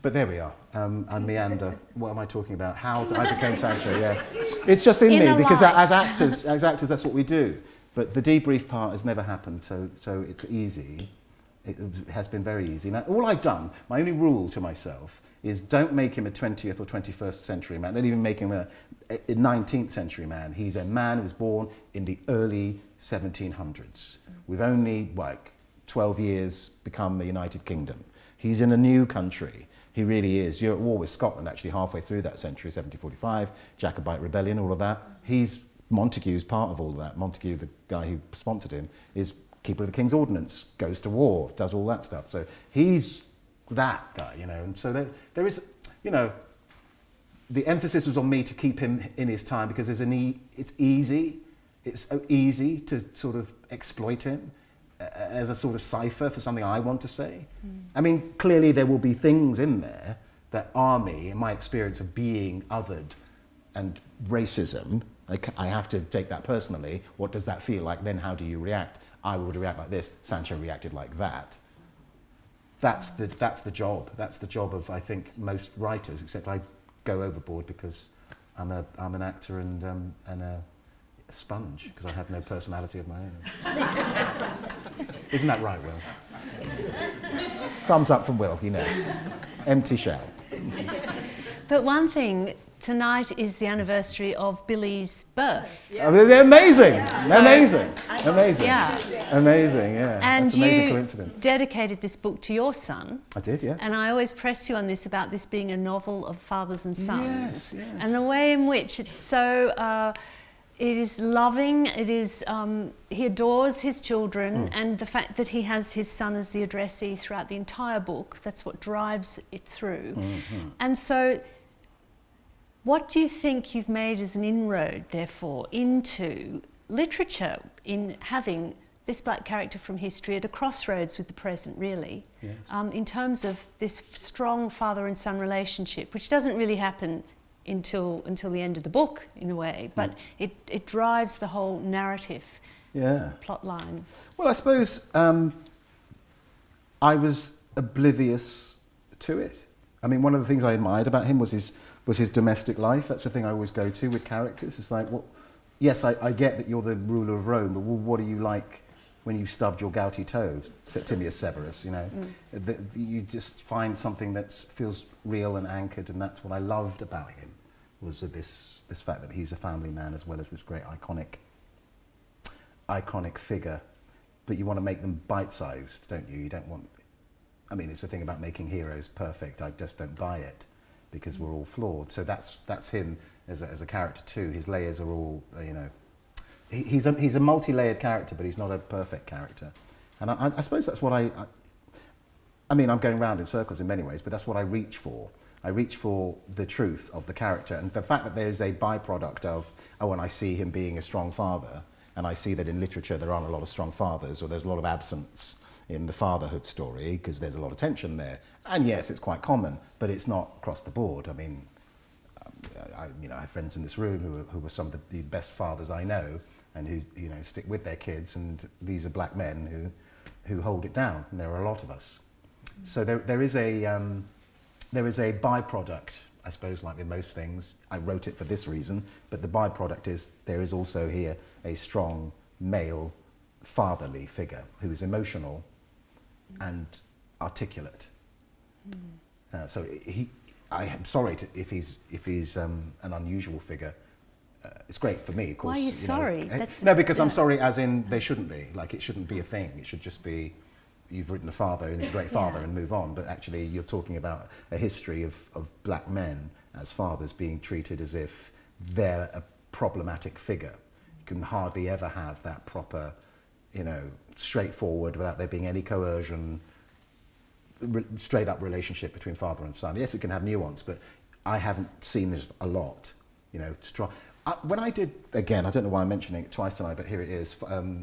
But there we are. I meander. What am I talking about? How I became Sancho, It's just in me, because as actors, that's what we do. But the debrief part has never happened, so it's easy. It has been very easy. Now, all I've done, my only rule to myself, is don't make him a 20th or 21st century man. Don't even make him a 19th century man. He's a man who was born in the early 1700s. We've only, 12 years become the United Kingdom. He's in a new country. He really is. You're at war with Scotland, actually, halfway through that century, 1745, Jacobite rebellion, all of that. Montague's part of all of that. Montague, the guy who sponsored him, is Keeper of the King's Ordnance, goes to war, does all that stuff. So he's that guy, and so there is, the emphasis was on me to keep him in his time, because it's easy to sort of exploit him as a sort of cipher for something I want to say. I mean, clearly there will be things in there that are me, in my experience of being othered and racism. I have to take that personally. What does that feel like? Then how do you react? I would react like this. Sancho reacted like that. That's the job. That's the job of, I think, most writers, except I go overboard because I'm an actor and a sponge, because I have no personality of my own. Isn't that right, Will? Thumbs up from Will, he knows. Empty shell. But one thing, tonight is the anniversary of Billy's birth. Yeah. Oh, they're amazing. Yeah. Amazing. And That's an amazing you coincidence. dedicated this book to your son. I did, yeah. And I always press you on this, about this being a novel of fathers and sons. Yes. And the way in which it's so, it is loving, it is, he adores his children, and the fact that he has his son as the addressee throughout the entire book, that's what drives it through. And so, what do you think you've made as an inroad, therefore, into literature, in having this black character from history at a crossroads with the present, really? Yes. In terms of this strong father and son relationship, which doesn't really happen until the end of the book, in a way, but it drives the whole narrative, plot line. Well, I suppose I was oblivious to it. I mean, one of the things I admired about him was his domestic life. That's the thing I always go to with characters. It's like, well, yes, I get that you're the ruler of Rome, but what are you like when you stubbed your gouty toe, Septimius Severus, You just find something that feels real and anchored, and that's what I loved about him, was this fact that he's a family man as well as this great iconic figure. But you want to make them bite-sized, don't you? You don't want... I mean, it's the thing about making heroes perfect. I just don't buy it, because we're all flawed. So that's him as a character too. His layers are all, he's a multi-layered character, but he's not a perfect character. And I suppose that's what I mean, I'm going round in circles in many ways, but that's what I reach for. I reach for the truth of the character, and the fact that there's a byproduct of, when I see him being a strong father, and I see that in literature there aren't a lot of strong fathers, or there's a lot of absence in the fatherhood story, because there's a lot of tension there. And yes, it's quite common, but it's not across the board. I mean, I have friends in this room who are some of the best fathers I know, and who stick with their kids, and these are black men who hold it down, and there are a lot of us. So there is a byproduct, I suppose, like with most things. I wrote it for this reason, but the byproduct is there is also here a strong male fatherly figure who is emotional and articulate. So I am sorry if he's an unusual figure. It's great for me, of course. Why are you sorry? No, because I'm sorry as in they shouldn't be. Like, it shouldn't be a thing. It should just be, you've written a father and he's a great father and move on. But actually you're talking about a history of black men as fathers being treated as if they're a problematic figure. You can hardly ever have that proper, straightforward, without there being any coercion, straight up relationship between father and son. Yes, it can have nuance, but I haven't seen this a lot, you know, strong. When I did, again, I don't know why I'm mentioning it twice tonight, but here it is,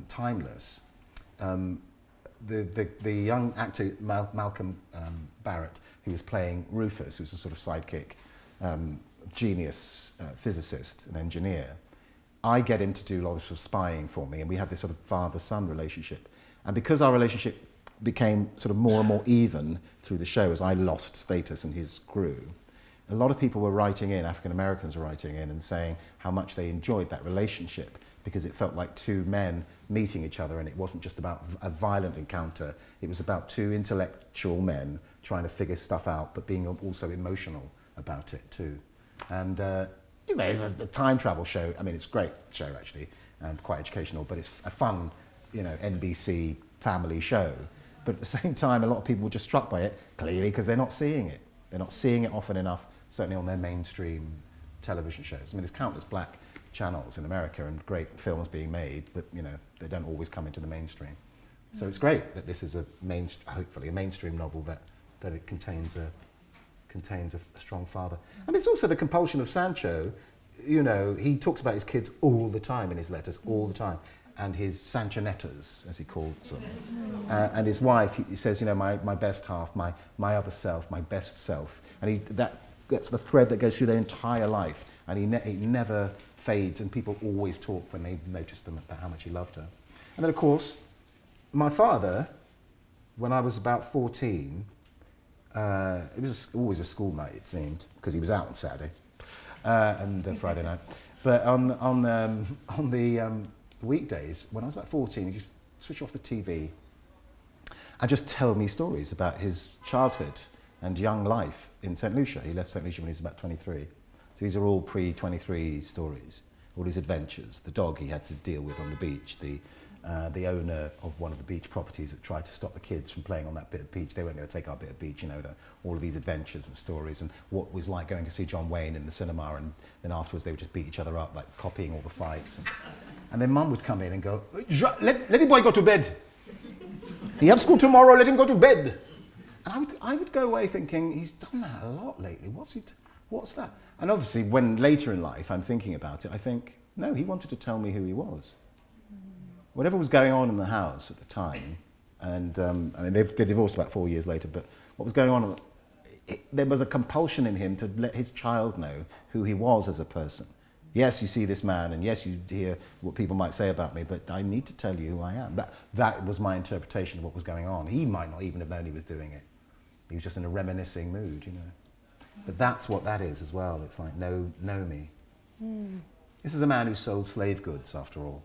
Timeless. The young actor Malcolm Barrett, who was playing Rufus, who's a sort of sidekick, genius physicist and engineer, I get him to do lots of spying for me, and we have this sort of father-son relationship. And because our relationship became sort of more and more even through the show as I lost status and his grew, a lot of people were writing in, African Americans were writing in and saying how much they enjoyed that relationship because it felt like two men meeting each other, and it wasn't just about a violent encounter, it was about two intellectual men trying to figure stuff out but being also emotional about it too. And you know, it's a time travel show. I mean, it's a great show actually and quite educational, but it's a fun, you know, NBC family show. But at the same time, a lot of people were just struck by it, clearly because they're not seeing it. They're not seeing it often enough, certainly on their mainstream television shows. I mean, there's countless black channels in America and great films being made, but you know, they don't always come into the mainstream. So it's great that this is hopefully a mainstream novel that it contains a strong father. And it's also the compulsion of Sancho. You know, he talks about his kids all the time in his letters, all the time, and his Sanchonettas, as he calls them. And his wife, he says, you know, my best half, my other self, my best self. And that's the thread that goes through their entire life, and he never fades, and people always talk when they notice them about how much he loved her. And then, of course, my father, when I was about 14, it was always a school night, it seemed, because he was out on Saturday and Friday night. But on the weekdays, when I was about 14, he just switch off the TV and just tell me stories about his childhood and young life in St. Lucia. He left St. Lucia when he was about 23. So these are all pre-23 stories, all his adventures. The dog he had to deal with on the beach, the owner of one of the beach properties that tried to stop the kids from playing on that bit of beach. They weren't going to take our bit of beach, you know, all of these adventures and stories, and what it was like going to see John Wayne in the cinema, and then afterwards they would just beat each other up, like copying all the fights. And then Mum would come in and go, let the boy go to bed. He has school tomorrow, let him go to bed. And I would go away thinking, he's done that a lot lately. What's that? And obviously, when later in life I'm thinking about it, I think, no, he wanted to tell me who he was. Whatever was going on in the house at the time, and I mean, they divorced about 4 years later, but what was going on, there was a compulsion in him to let his child know who he was as a person. Yes, you see this man, and yes, you hear what people might say about me, but I need to tell you who I am. That was my interpretation of what was going on. He might not even have known he was doing it. He was just in a reminiscing mood, you know. But that's what that is as well. It's like, know me. Mm. This is a man who sold slave goods, after all.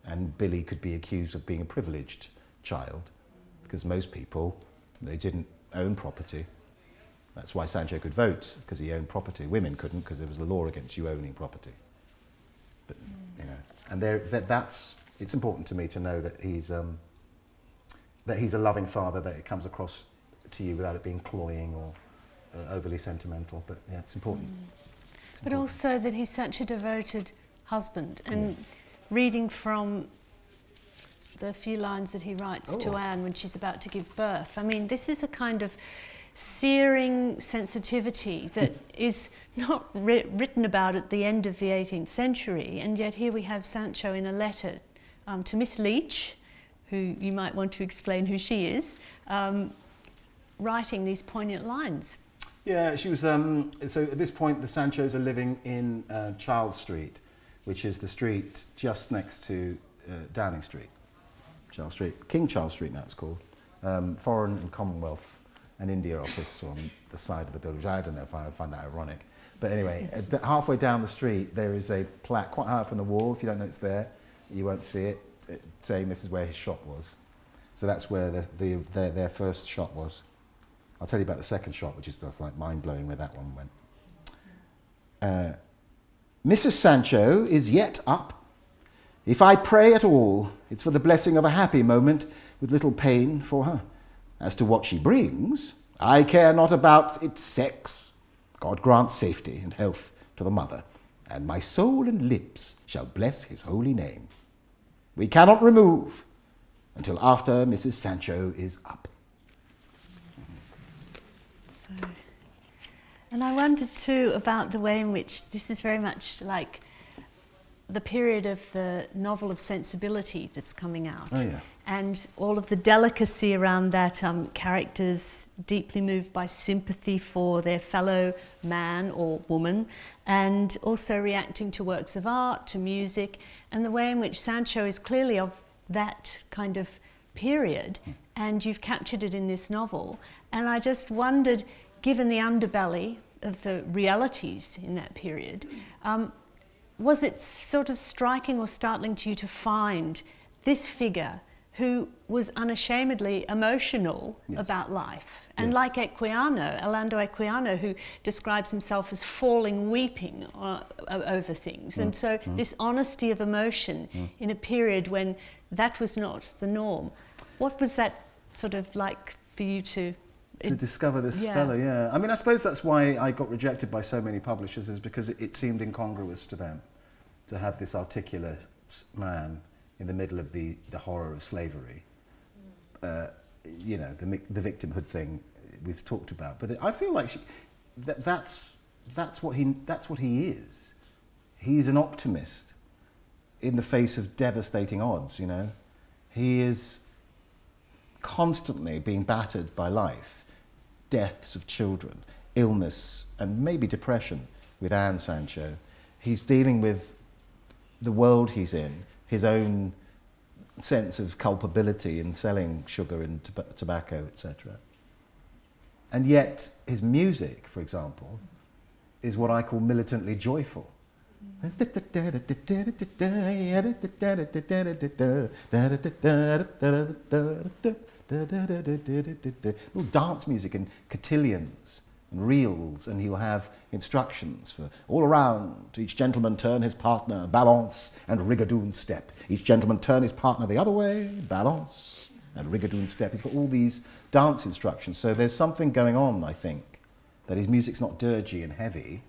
And Billy could be accused of being a privileged child, because most people, they didn't own property. That's why Sancho could vote, because he owned property. Women couldn't, because there was a law against you owning property. But, you know, and it's important to me to know that he's a loving father, that it comes across to you without it being cloying or overly sentimental. But yeah, it's important. But also that he's such a devoted husband. And reading from the few lines that he writes to Anne when she's about to give birth, I mean, this is a kind of searing sensitivity that is not written about at the end of the 18th century, and yet here we have Sancho in a letter to Miss Leach, who you might want to explain who she is, writing these poignant lines. Yeah, she was, so at this point the Sanchos are living in Charles Street, which is the street just next to Downing Street. Charles Street, King Charles Street now it's called. Foreign and Commonwealth and India office on the side of the building. I don't know if I find that ironic. But anyway, halfway down the street there is a plaque quite high up on the wall. If you don't know it's there, you won't see it, saying this is where his shop was. So that's where their first shop was. I'll tell you about the second shop, which is just like mind-blowing where that one went. Mrs. Sancho is yet up. If I pray at all, it's for the blessing of a happy moment with little pain for her. As to what she brings, I care not about its sex. God grant safety and health to the mother, and my soul and lips shall bless his holy name. We cannot remove until after Mrs. Sancho is up. And I wondered too about the way in which this is very much like the period of the novel of sensibility that's coming out. Oh, yeah. And all of the delicacy around that, characters deeply moved by sympathy for their fellow man or woman, and also reacting to works of art, to music, and the way in which Sancho is clearly of that kind of period, and you've captured it in this novel. And I just wondered, given the underbelly of the realities in that period, was it sort of striking or startling to you to find this figure who was unashamedly emotional about life? And like Orlando Equiano, who describes himself as falling weeping over things. And so this honesty of emotion in a period when that was not the norm. What was that sort of like for you to discover this fellow, I mean, I suppose that's why I got rejected by so many publishers, is because it seemed incongruous to them to have this articulate man in the middle of the horror of slavery. You know, the victimhood thing we've talked about. But I feel like that's what he is. He's an optimist in the face of devastating odds, you know. He is constantly being battered by life. Deaths of children, illness, and maybe depression with Anne Sancho. He's dealing with the world he's in, his own sense of culpability in selling sugar and tobacco, etc. And yet his music, for example, is what I call militantly joyful. Little dance music and cotillions and reels, and he'll have instructions for all around. Each gentleman turn his partner, balance and rigadoon step. Each gentleman turn his partner the other way, balance and rigadoon step. He's got all these dance instructions. So there's something going on, I think, that his music's not dirgy and heavy.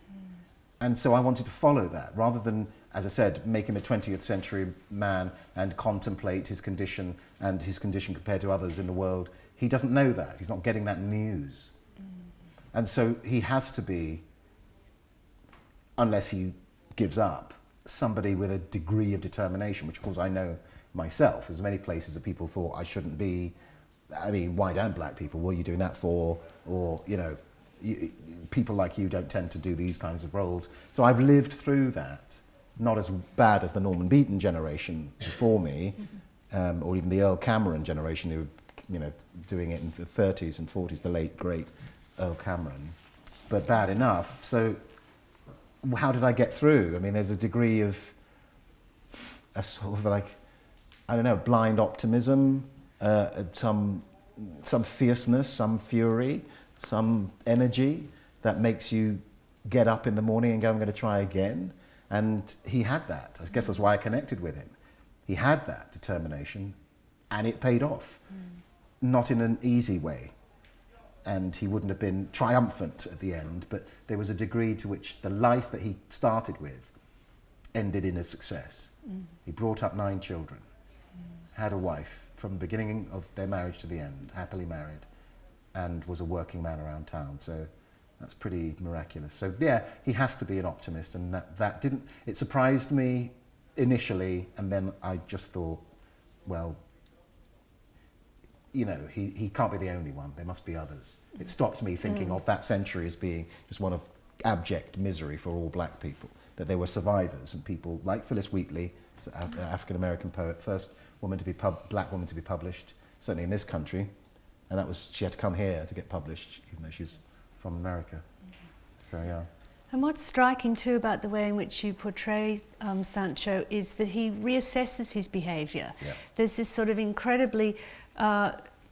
And so I wanted to follow that, rather than, as I said, make him a 20th century man and contemplate his condition and his condition compared to others in the world. He doesn't know that. He's not getting that news. And so he has to be, unless he gives up, somebody with a degree of determination, which of course I know myself. There's many places that people thought I shouldn't be. I mean, why don't black people? What are you doing that for? Or, you know, people like you don't tend to do these kinds of roles. So I've lived through that, not as bad as the Norman Beaton generation before me, or even the Earl Cameron generation who were, you know, doing it in the 30s and 40s, the late, great Earl Cameron, but bad enough. So how did I get through? I mean, there's a degree of a sort of like, I don't know, blind optimism, some fierceness, some fury, some energy that makes you get up in the morning and go, I'm going to try again. And he had that. I guess that's why I connected with him. He had that determination, and it paid off. Not in an easy way. And he wouldn't have been triumphant at the end, but there was a degree to which the life that he started with ended in a success. He brought up 9 children, had a wife from the beginning of their marriage to the end, happily married, and was a working man around town. So that's pretty miraculous. So yeah, he has to be an optimist, and that didn't, it surprised me initially, and then I just thought, well, you know, he can't be the only one. There must be others. It stopped me thinking of that century as being just one of abject misery for all black people, that there were survivors and people like Phyllis Wheatley, African-American poet, first woman to be black woman to be published, certainly in this country, and that was, she had to come here to get published, even though she's from America. So yeah. And what's striking too about the way in which you portray Sancho is that he reassesses his behaviour. Yeah. There's this sort of incredibly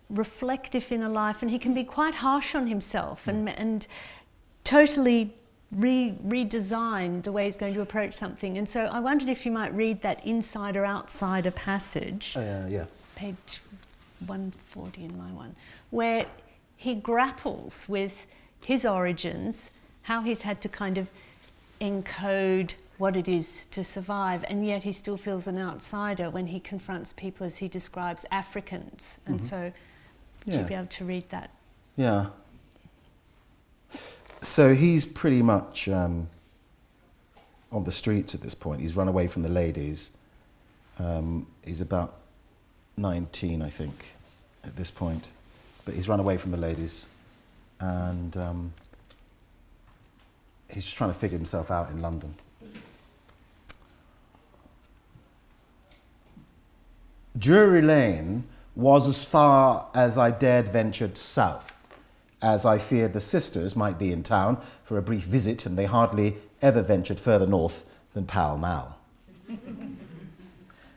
reflective inner life, and he can be quite harsh on himself and totally redesign the way he's going to approach something. And so I wondered if you might read that insider-outsider passage, page 140 in my one, where he grapples with his origins, how he's had to kind of encode what it is to survive, and yet he still feels an outsider when he confronts people, as he describes, Africans. And so would you be able to read that? Yeah. So he's pretty much on the streets at this point. He's run away from the ladies. He's about 19, I think, at this point. But he's run away from the ladies. And he's just trying to figure himself out in London. Drury Lane was as far as I dared venture south, as I feared the sisters might be in town for a brief visit, and they hardly ever ventured further north than Pall Mall.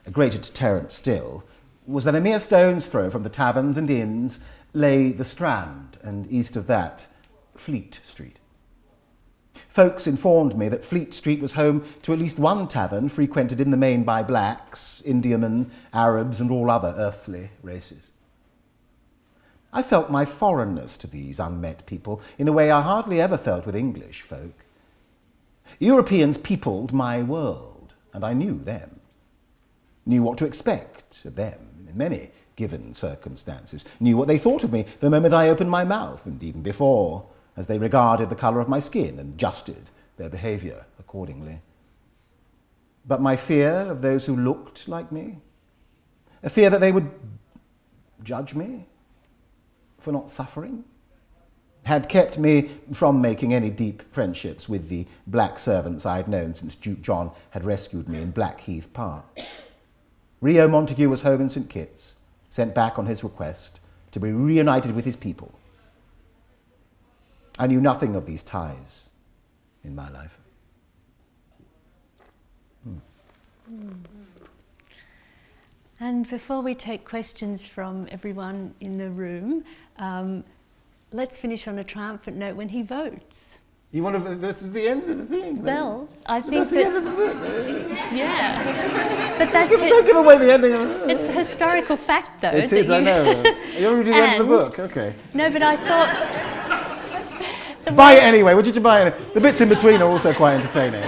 A greater deterrent still was that a mere stone's throw from the taverns and inns lay the Strand, and east of that, Fleet Street. Folks informed me that Fleet Street was home to at least one tavern frequented in the main by blacks, Indiamen, Arabs, and all other earthly races. I felt my foreignness to these unmet people in a way I hardly ever felt with English folk. Europeans peopled my world, and I knew them, knew what to expect of them in many given circumstances, knew what they thought of me the moment I opened my mouth, and even before, as they regarded the colour of my skin and adjusted their behaviour accordingly. But my fear of those who looked like me, a fear that they would judge me for not suffering, had kept me from making any deep friendships with the black servants I had known since Duke John had rescued me in Blackheath Park. Rio Montague was home in St. Kitts, sent back on his request to be reunited with his people. I knew nothing of these ties in my life. And before we take questions from everyone in the room, let's finish on a triumphant note when he votes. You want to? That's the end of the thing. Well, I think that's the end of the book. Yeah, but that's Don't give away the ending of the book. It's a historical fact, though. It is, I know. You're already the end of the book. Okay. No, but I thought. Buy it anyway. What did you buy? The bits in between are also quite entertaining.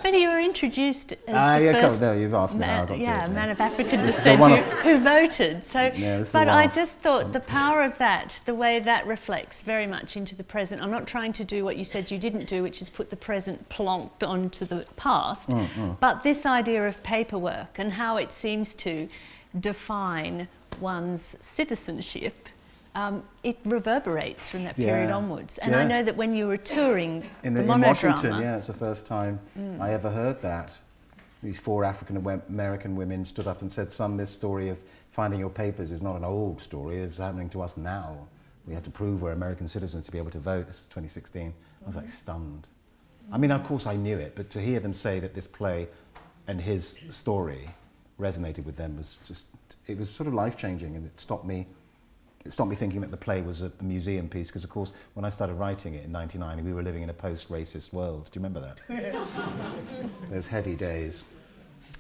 But you were introduced as the first you've asked me how I got to it. Man of African descent who voted. So, but I just thought the power of that, the way that reflects very much into the present. I'm not trying to do what you said you didn't do, which is put the present plonked onto the past, but this idea of paperwork and how it seems to define one's citizenship. It reverberates from that period onwards. And I know that when you were touring in the monodrama... In Washington, it's the first time I ever heard that. These 4 African-American women stood up and said, son, this story of finding your papers is not an old story, it's happening to us now. We have to prove we're American citizens to be able to vote. This is 2016. I was like stunned. I mean, of course I knew it, but to hear them say that this play and his story resonated with them was just, it was sort of life-changing, and it stopped me thinking that the play was a museum piece, because of course when I started writing it in 1999 we were living in a post-racist world. Do you remember that? Those heady days.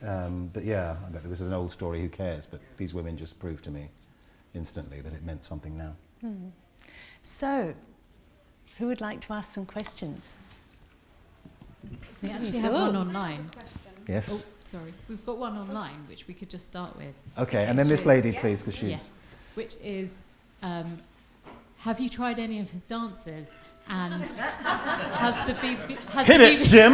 But yeah, there was an old story, who cares? But these women just proved to me instantly that it meant something now. So, who would like to ask some questions? We actually have one online. Yes? Oh, sorry. We've got one online which we could just start with. Okay, and then this lady, please, because she's... Yes, which is... have you tried any of his dances? And has the BBC... Hit it, Jim!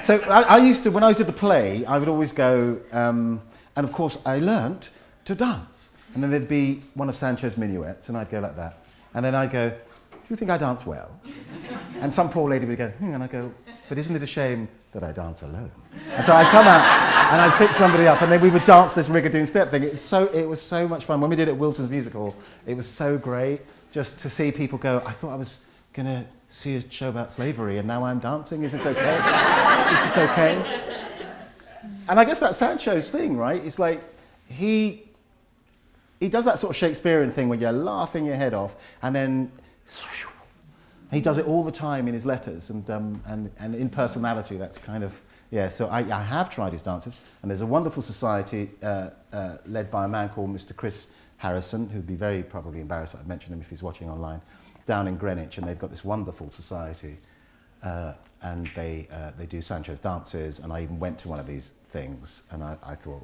So I used to, when I was at the play, I would always go, and of course I learnt to dance. And then there'd be one of Sancho's minuets, and I'd go like that. And then I'd go, do you think I dance well? And some poor lady would go, and I'd go, but isn't it a shame that I dance alone? And so I'd come out and I'd pick somebody up, and then we would dance this Rigadoon step thing. It was so much fun. When we did it at Wilton's Music Hall, it was so great just to see people go, I thought I was going to see a show about slavery, and now I'm dancing. Is this okay? Is this okay? And I guess that's Sancho's thing, right? It's like he does that sort of Shakespearean thing where you're laughing your head off, and then he does it all the time in his letters, and in personality. That's kind of, yeah. So I have tried his dances, and there's a wonderful society led by a man called Mr. Chris Harrison, who'd be very probably embarrassed that I've mentioned him if he's watching online, down in Greenwich, and they've got this wonderful society, and they do Sancho's dances, and I even went to one of these things, and I thought,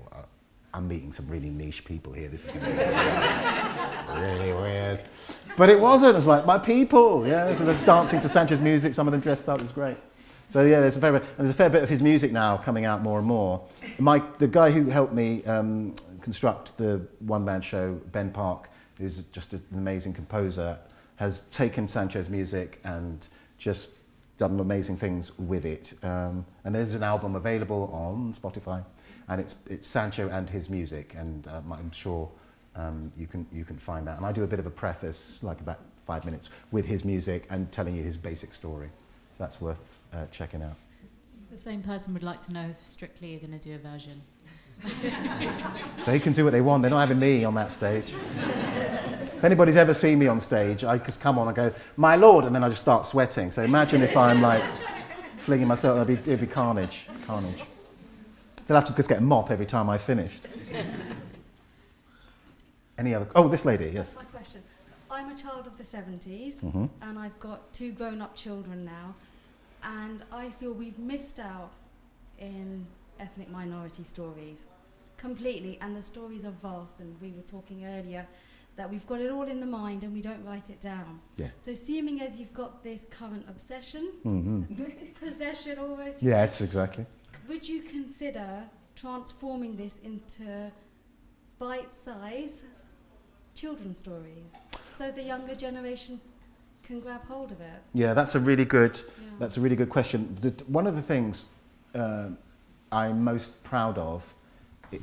I'm meeting some really niche people here. This is gonna be really weird. But it wasn't. It was like, my people, yeah. They're dancing to Sancho's music, some of them dressed up. It was great. So yeah, there's a fair bit of his music now coming out more and more. The guy who helped me construct the one-man show, Ben Park, who's just an amazing composer, has taken Sancho's music and just done amazing things with it. And there's an album available on Spotify, and it's Sancho and his music, and I'm sure you can find that. And I do a bit of a preface, like about 5 minutes, with his music and telling you his basic story. So that's worth checking out. The same person would like to know if Strictly are going to do a version. They can do what they want. They're not having me on that stage. If anybody's ever seen me on stage, I just come on and go, "My Lord," and then I just start sweating. So imagine if I'm like flinging myself, it'd be carnage. They'll have to just get a mop every time I finished. Any other? Oh, this lady, yes. My question. I'm a child of the 70s, Mm-hmm. and I've got 2 grown-up children now, and I feel we've missed out in ethnic minority stories completely, and the stories are vast, and we were talking earlier that we've got it all in the mind and we don't write it down. Yeah. So seeming as you've got this current obsession, possession almost, Yes, exactly. would you consider transforming this into bite-sized children's stories so the younger generation can grab hold of it? Yeah, that's a really good Yeah. question. One of the things I'm most proud of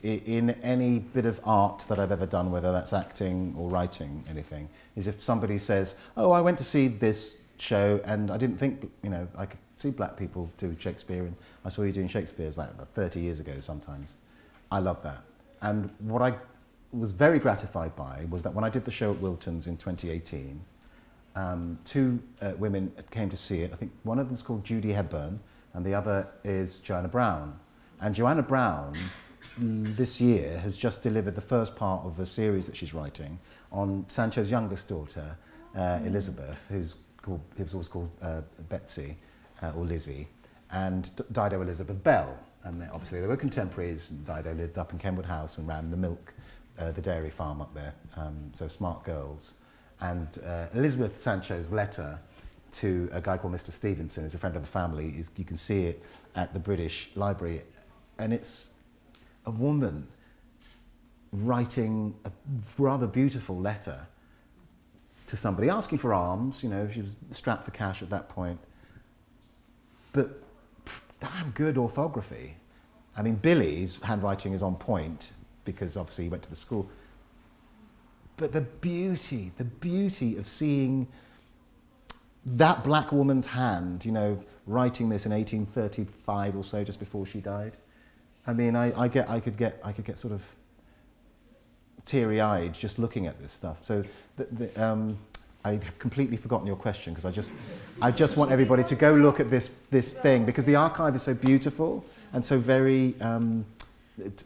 in any bit of art that I've ever done, whether that's acting or writing anything, is if somebody says, "Oh, I went to see this show and I didn't think, I could see black people do Shakespeare, and I saw you doing Shakespeare's like 30 years ago sometimes." I love that. And what I was very gratified by was that when I did the show at Wilton's in 2018, 2 women came to see it. I think one of them's called Judy Hepburn and the other is Joanna Brown. And Joanna Brown this year has just delivered the first part of a series that she's writing on Sancho's youngest daughter, Elizabeth, who was always called Betsy or Lizzie, and Dido Elizabeth Bell. And obviously they were contemporaries, and Dido lived up in Kenwood House and ran the dairy farm up there, so smart girls. And Elizabeth Sancho's letter to a guy called Mr. Stevenson, who's a friend of the family, you can see it at the British Library, and it's a woman writing a rather beautiful letter to somebody, asking for alms. She was strapped for cash at that point. But damn good orthography. I mean, Billy's handwriting is on point because obviously he went to the school. But the beauty of seeing that black woman's hand, writing this in 1835 or so, just before she died. I mean, I could get sort of teary-eyed just looking at this stuff. So I have completely forgotten your question because I just want everybody to go look at this thing, because the archive is so beautiful and so very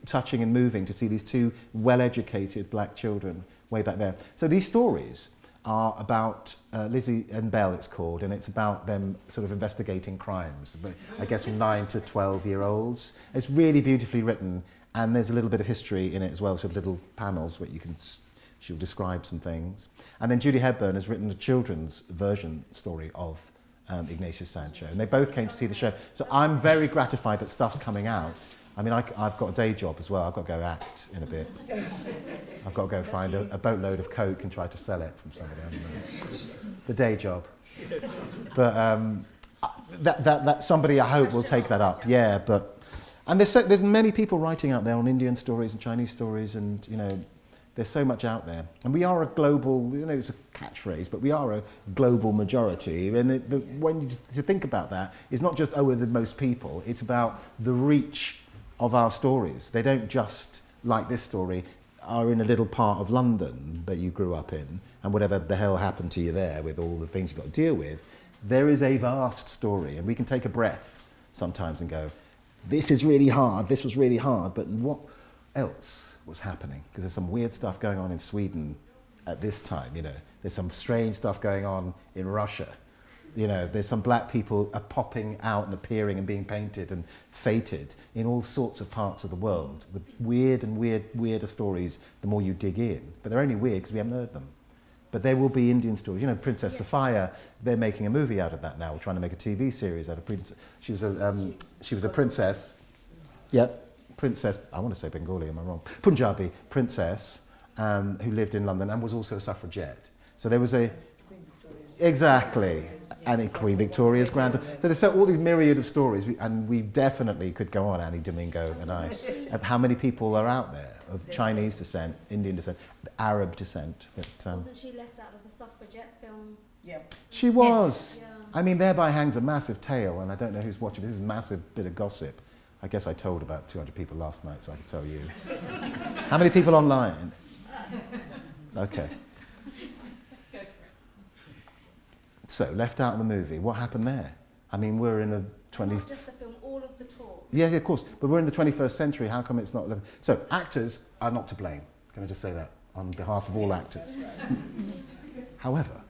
touching and moving to see these 2 well-educated black children way back there. So these stories are about Lizzie and Belle, it's called, and it's about them sort of investigating crimes, I guess from 9 to 12-year-olds. It's really beautifully written, and there's a little bit of history in it as well, so little panels where she'll describe some things. And then Judy Hepburn has written a children's version story of Ignatius Sancho, and they both came to see the show. So I'm very gratified that stuff's coming out. I mean, I've got a day job as well. I've got to go act in a bit. I've got to go find a boatload of coke and try to sell it from somebody. I don't know. The day job. But that somebody, I hope, will take that up. Yeah, and there's many people writing out there on Indian stories and Chinese stories, and there's so much out there. And we are a global, it's a catchphrase, but we are a global majority. And when you think about that, it's not just, we're the most people. It's about the reach of our stories. They don't just, like this story, are in a little part of London that you grew up in, and whatever the hell happened to you there with all the things you've got to deal with. There is a vast story, and we can take a breath sometimes and go, this is really hard, this was really hard, but what else was happening? Because there's some weird stuff going on in Sweden at this time, There's some strange stuff going on in Russia. You know, there's some black people are popping out and appearing and being painted and fated in all sorts of parts of the world with weirder stories the more you dig in. But they're only weird because we haven't heard them. But there will be Indian stories. You know, Princess Sophia, they're making a movie out of that now. We're trying to make a TV series out of Princess. She was a princess. Yep, princess, I want to say Bengali, am I wrong? Punjabi princess who lived in London and was also a suffragette. So there was a... Exactly. And Queen Victoria's granddaughter. So there's all these myriad of stories, and we definitely could go on, Annie Domingo and I, at how many people are out there of Chinese descent, Indian descent, Arab descent. But, wasn't she left out of the suffragette film? Yeah. She was. Yeah. I mean, thereby hangs a massive tale, and I don't know who's watching. This is a massive bit of gossip. I guess I told about 200 people last night, so I can tell you. How many people online? Okay. So, left out of the movie, what happened there? I mean, we're in a Not just the film, all of the talk. Yeah, of course, but we're in the 21st century, how come it's not... So, actors are not to blame. Can I just say that on behalf of all actors? However,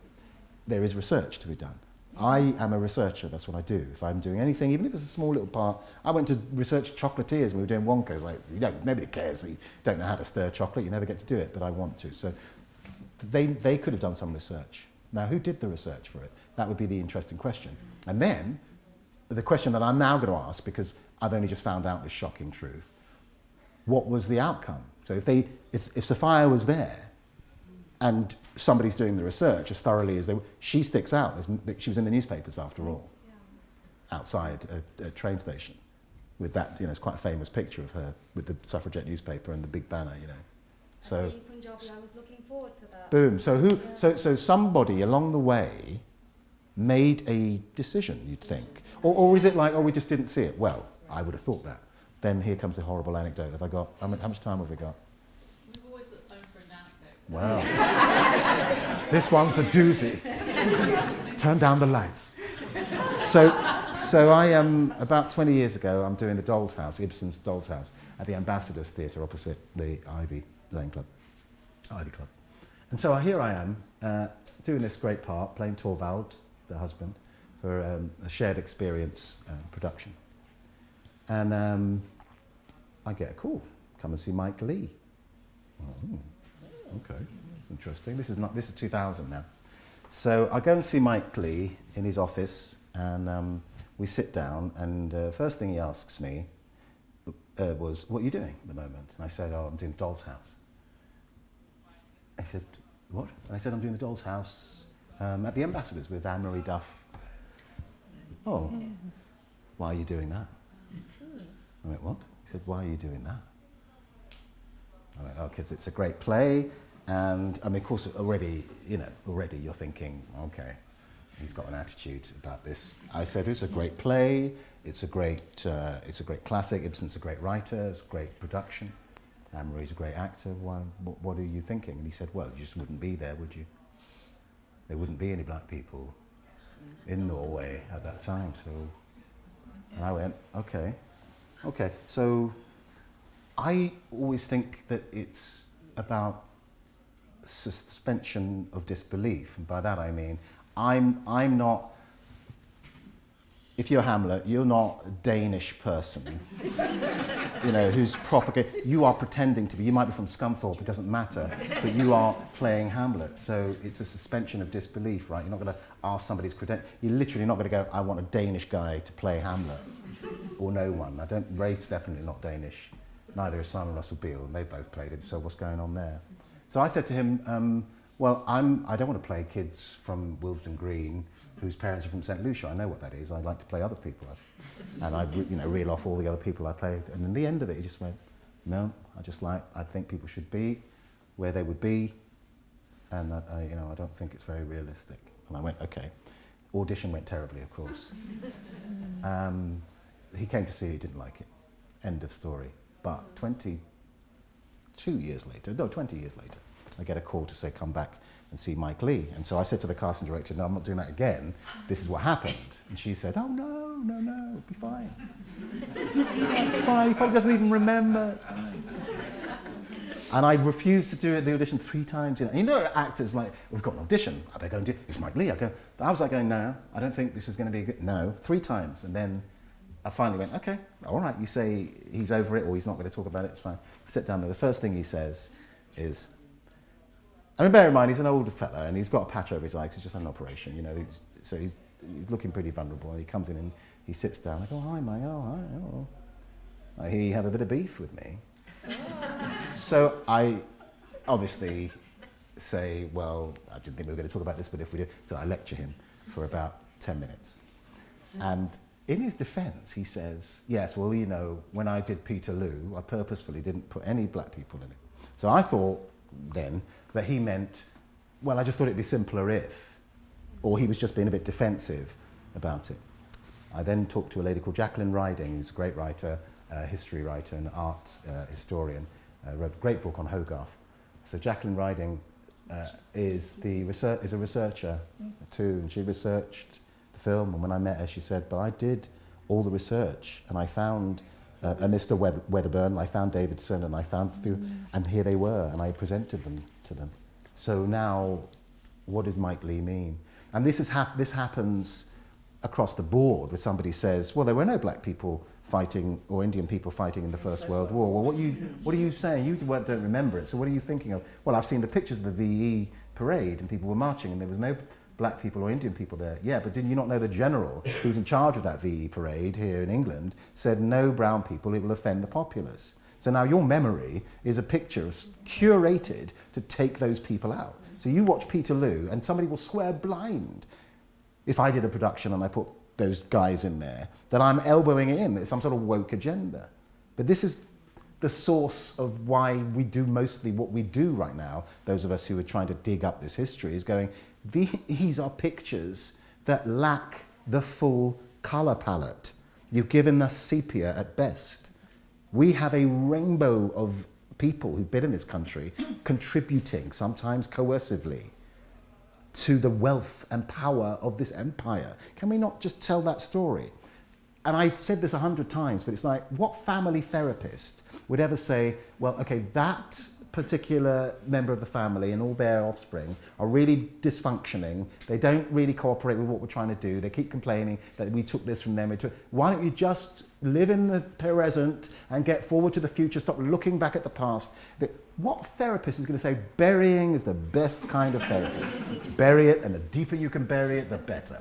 there is research to be done. I am a researcher, that's what I do. If I'm doing anything, even if it's a small little part... I went to research chocolatiers when we were doing Wonka. It's like, nobody cares, so you don't know how to stir chocolate, you never get to do it, but I want to. So, they could have done some research. Now, who did the research for it? That would be the interesting question. And then, the question that I'm now going to ask, because I've only just found out this shocking truth, what was the outcome? So if Sophia was there, and somebody's doing the research as thoroughly as she sticks out. She was in the newspapers after all, outside a train station, with that, it's quite a famous picture of her with the suffragette newspaper and the big banner, So... Punjabi, I was looking forward to that. Boom. So somebody along the way made a decision, you'd think. Or is it like, we just didn't see it? Well, I would have thought that. Then here comes the horrible anecdote. How much time have we got? We've always got time for an anecdote. Wow. This one's a doozy. Turn down the lights. So I am, about 20 years ago, I'm doing the Doll's House, Ibsen's Doll's House, at the Ambassadors Theatre opposite the Ivy Club. And so here I am, doing this great part, playing Torvald, the husband, for a shared experience production. And I get a call, come and see Mike Leigh. Oh, okay, that's interesting. This is 2000 now. So I go and see Mike Leigh in his office, and we sit down, and first thing he asks me was, what are you doing at the moment? And I said, I'm doing Doll's House. He said, what? And I said, I'm doing the Doll's House at the Ambassadors with Anne-Marie Duff. Oh, why are you doing that? I went, what? He said, why are you doing that? I went, because it's a great play, and I mean, of course, already you're thinking, okay, he's got an attitude about this. I said, it's a great play, it's a great classic, Ibsen's a great writer, it's a great production. Anne-Marie's a great actor, what are you thinking? And he said, well, you just wouldn't be there, would you? There wouldn't be any black people in Norway at that time, so... And I went, okay. So I always think that it's about suspension of disbelief, and by that I mean, I'm not... If you're Hamlet, you're not a Danish person, who's you are pretending to be. You might be from Scunthorpe, it doesn't matter, but you are playing Hamlet. So it's a suspension of disbelief, right? You're not going to ask somebody's credentials. You're literally not going to go, I want a Danish guy to play Hamlet, or no one. Rafe's definitely not Danish. Neither is Simon Russell Beale, and they both played it. So what's going on there? So I said to him, well, I don't want to play kids from Willesden Green whose parents are from St. Lucia. I know what that is. I like to play other people. And I reel off all the other people I played. And in the end of it, he just went, no, I think people should be where they would be. And I don't think it's very realistic. And I went, okay. Audition went terribly, of course. He came to see it, he didn't like it. End of story. But 20 years later, I get a call to say, come back and see Mike Leigh. And so I said to the casting director, no, I'm not doing that again. This is what happened. And she said, oh, no, it'll be fine. It's fine, he probably doesn't even remember. It's fine. And I refused to do the audition 3 times. You know, actors like, we've got an audition. I better go and do it. It's Mike Lee. I was like going, no, I don't think this is going to be good. No, 3 times. And then I finally went, okay, all right, you say he's over it or he's not going to talk about it, it's fine. Sit down there. The first thing he says is, I mean, bear in mind, he's an older fellow and he's got a patch over his eye because he's just had an operation, you know, so he's looking pretty vulnerable. And he comes in and he sits down, I go, hi, Mike, oh, hi, oh. I hear you have a bit of beef with me. So I obviously say, well, I didn't think we were going to talk about this, but if we do, so I lecture him for about 10 minutes. And in his defense, he says, yes, well, you know, when I did Peterloo, I purposefully didn't put any black people in it. So I thought then that he meant, well, I just thought it'd be simpler if, or he was just being a bit defensive about it. I then talked to a lady called Jacqueline Riding, who's a great writer, history writer and art historian, wrote a great book on Hogarth. So Jacqueline Riding is a researcher too, and she researched the film, and when I met her she said, but I did all the research and I found a Mr. Wedderburn, I found Davidson, and I found a few, and here they were, and I presented them to them. So now, what does Mike Lee mean? And this happens across the board, where somebody says, well, there were no black people fighting or Indian people fighting in the First World War. Well, what are you saying? You don't remember it, so what are you thinking of? Well, I've seen the pictures of the VE parade and people were marching and there was no black people or Indian people there. Yeah, but didn't you not know the general who was in charge of that VE parade here in England said no brown people, it will offend the populace. So now your memory is a picture curated to take those people out. So you watch Peterloo and somebody will swear blind if I did a production and I put those guys in there, that I'm elbowing it in, it's some sort of woke agenda. But this is the source of why we do mostly what we do right now, those of us who are trying to dig up this history, is going, these are pictures that lack the full colour palette. You've given us sepia at best. We have a rainbow of people who've been in this country contributing, sometimes coercively, to the wealth and power of this empire. Can we not just tell that story? And I've said this 100 times, but it's like, what family therapist would ever say, well, okay, that particular member of the family and all their offspring are really dysfunctioning, they don't really cooperate with what we're trying to do, they keep complaining that we took this from them, why don't you just live in the present and get forward to the future, stop looking back at the past? What therapist is going to say burying is the best kind of therapy? Bury it, and the deeper you can bury it, the better.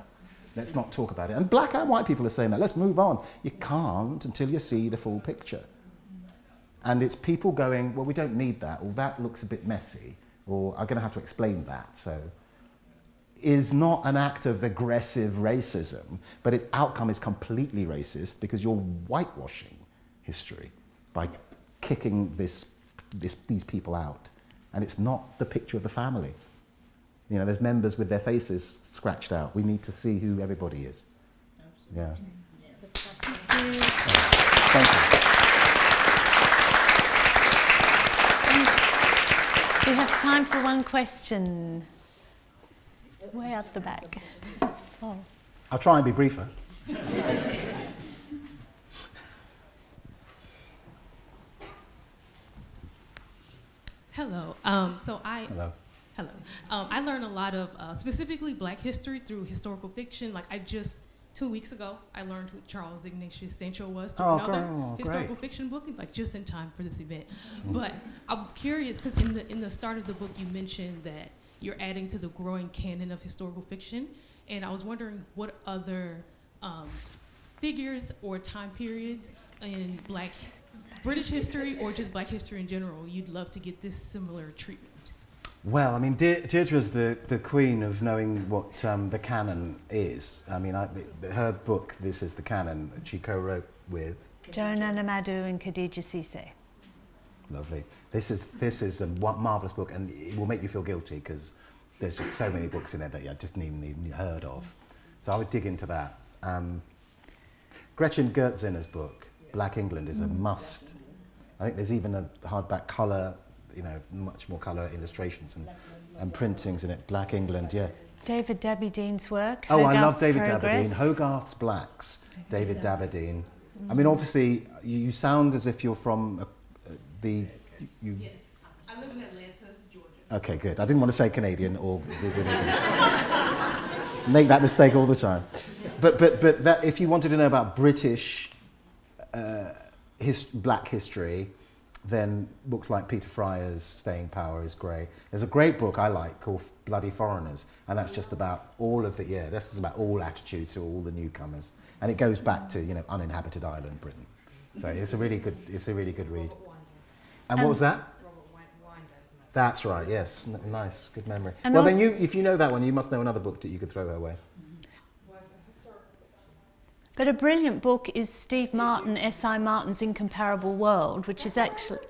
Let's not talk about it. And black and white people are saying that. Let's move on. You can't until you see the full picture. And it's people going, well, we don't need that, or that looks a bit messy, or I'm going to have to explain that. So is not an act of aggressive racism, but its outcome is completely racist because you're whitewashing history by kicking these people out. And it's not the picture of the family. You know, there's members with their faces scratched out. We need to see who everybody is. Absolutely. Yeah. Thank you. We have time for one question. Way out the back. Oh. I'll try and be briefer. Hello. Hello. Hello. I learned a lot of specifically Black history through historical fiction. Like 2 weeks ago, I learned who Charles Ignatius Sancho was through another historical fiction book, like just in time for this event. But I'm curious because in the start of the book, you mentioned that you're adding to the growing canon of historical fiction, and I was wondering what other figures or time periods in British history or just Black history in general you'd love to get this similar treatment. Well, I mean, Deirdre's the queen of knowing what the canon is. I mean, her book, This is the Canon, she co-wrote with Joan Anamadu and Khadija Cisse. Lovely. This is a marvellous book, and it will make you feel guilty because there's just so many books in there that you just haven't even heard of. So I would dig into that. Gretchen Gertziner's book, Black England, is a must. I think there's even a hardback colour, you know, much more colour illustrations and printings in it. Black England, yeah. David Dabby-Dean's work. Oh, I love David Progress. Dabby-Dean. Hogarth's Blacks, David Dabby-Dean. I mean, obviously, you sound as if you're from I live in Atlanta, Georgia. Okay, good. I didn't want to say Canadian or make that mistake all the time. But that, if you wanted to know about British black history, then books like Peter Fryer's Staying Power is great. There's a great book I like called Bloody Foreigners, and that's just about all of this is about all attitudes to all the newcomers, and it goes back to uninhabited island Britain. So it's a really good read. And what was that? That's right. Yes, nice, good memory. And well, then if you know that one, you must know another book that you could throw her way. But a brilliant book is Steve Martin, S.I. Martin's Incomparable World, which is actually...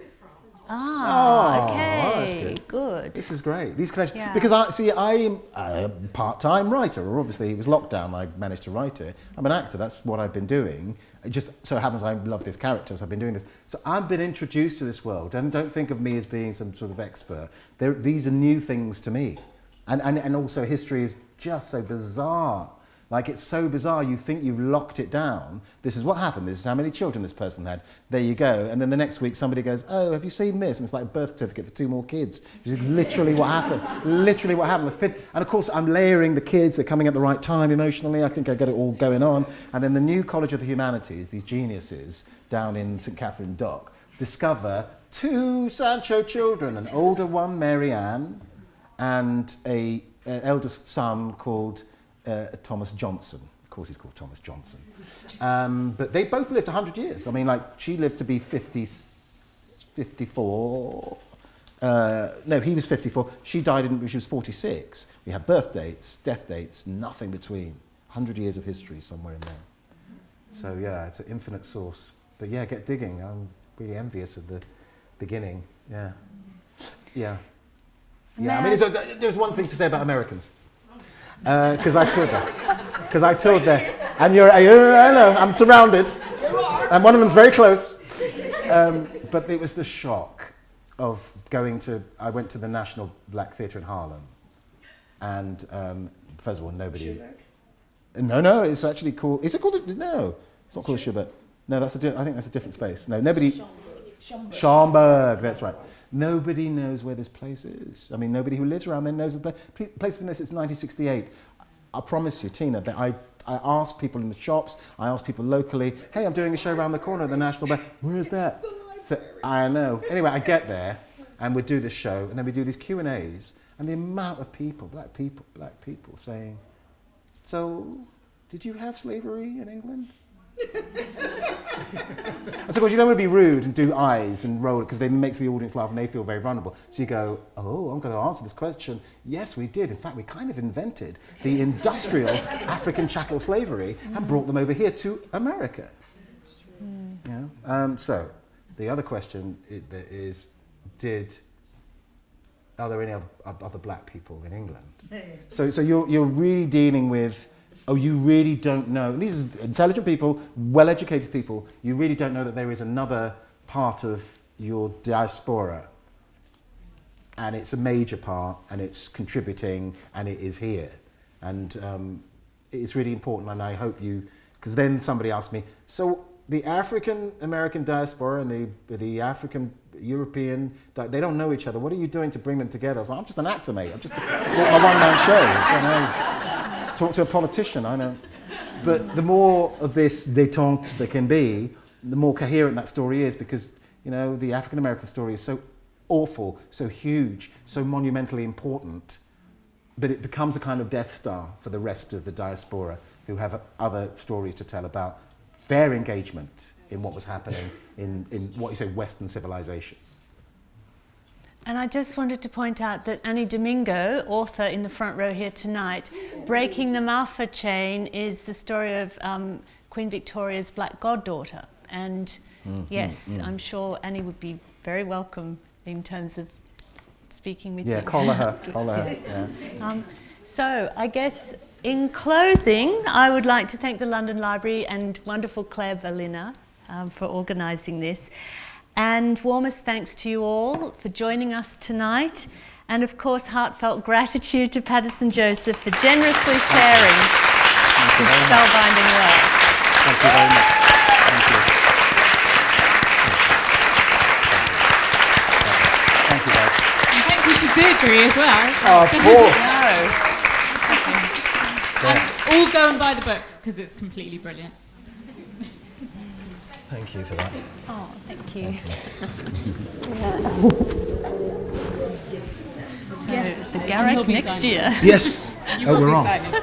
okay, good. This is great. These connections, because I'm a part-time writer, or obviously it was lockdown, I managed to write it. I'm an actor, that's what I've been doing. It just so happens I love this character, so I've been doing this. So I've been introduced to this world, and don't think of me as being some sort of expert. These are new things to me. And also history is just so bizarre. Like, it's so bizarre, you think you've locked it down. This is what happened, this is how many children this person had. There you go. And then the next week somebody goes, oh, have you seen this? And it's like a birth certificate for 2 more kids. Which is literally what happened. Literally what happened. And of course, I'm layering the kids, they're coming at the right time emotionally. I think I get it all going on. And then the New College of the Humanities, these geniuses down in St. Catherine Dock, discover 2 Sancho children, an older one, Mary Ann, and an eldest son called Thomas Johnson. Of course he's called Thomas Johnson. But they both lived 100 years. I mean, like, she lived to be 54. No, he was 54. She died when she was 46. We have birth dates, death dates, nothing between. 100 years of history somewhere in there. So, yeah, it's an infinite source. But, yeah, get digging. I'm really envious of the beginning. Yeah. Yeah. Yeah, I mean, there's one thing to say about Americans. Because I toured there. And I know, I'm surrounded. And one of them's very close. But it was the shock of I went to the National Black Theatre in Harlem. And first of all, nobody... No, it's actually called... Is it called... No, it's not called Schubert. No, I think that's a different space. No, nobody... Schaumburg, that's right. Nobody knows where this place is. I mean, nobody who lives around there knows the place. Place been there since 1968. I promise you, Tina, that I asked people in the shops, I asked people locally, hey, I'm doing a show around the corner at the National Bank. Where is that? So, I know. Anyway, I get there, and we do this show, and then we do these Q&As, and the amount of people, black people, saying, so, did you have slavery in England? And so, of course, you don't want to be rude and do eyes and roll it because it makes the audience laugh and they feel very vulnerable. So you go, oh, I'm going to answer this question. Yes, we did. In fact, we kind of invented the industrial African chattel slavery and brought them over here to America. Yeah. So the other question is, are there any other black people in England? So you're really dealing with, oh, you really don't know. And these are intelligent people, well-educated people. You really don't know that there is another part of your diaspora. And it's a major part, and it's contributing, and it is here. And it's really important, and I hope because then somebody asked me, so the African-American diaspora and the African-European, they don't know each other. What are you doing to bring them together? I was like, I'm just an actor, mate. I'm just a one-man show. I don't know. Talk to a politician, I know. But the more of this détente there can be, the more coherent that story is, because, the African-American story is so awful, so huge, so monumentally important, but it becomes a kind of Death Star for the rest of the diaspora who have other stories to tell about their engagement in what was happening in what you say, Western civilization. And I just wanted to point out that Annie Domingo, author in the front row here tonight, Breaking the Marfa Chain is the story of Queen Victoria's black goddaughter. And I'm sure Annie would be very welcome in terms of speaking with you. Yeah, collar her. Yeah. So I guess in closing, I would like to thank the London Library and wonderful Claire Berliner for organising this. And warmest thanks to you all for joining us tonight. And of course, heartfelt gratitude to Paterson Joseph for generously sharing his spellbinding work. Thank you very much. Thank you. Thank you, guys. poetry as well. Of course. And all go and buy the book because it's completely brilliant. Thank you for that. Oh, thank you. Yes, The Garrick next year. Yes. You Oh, will we're be on. signing.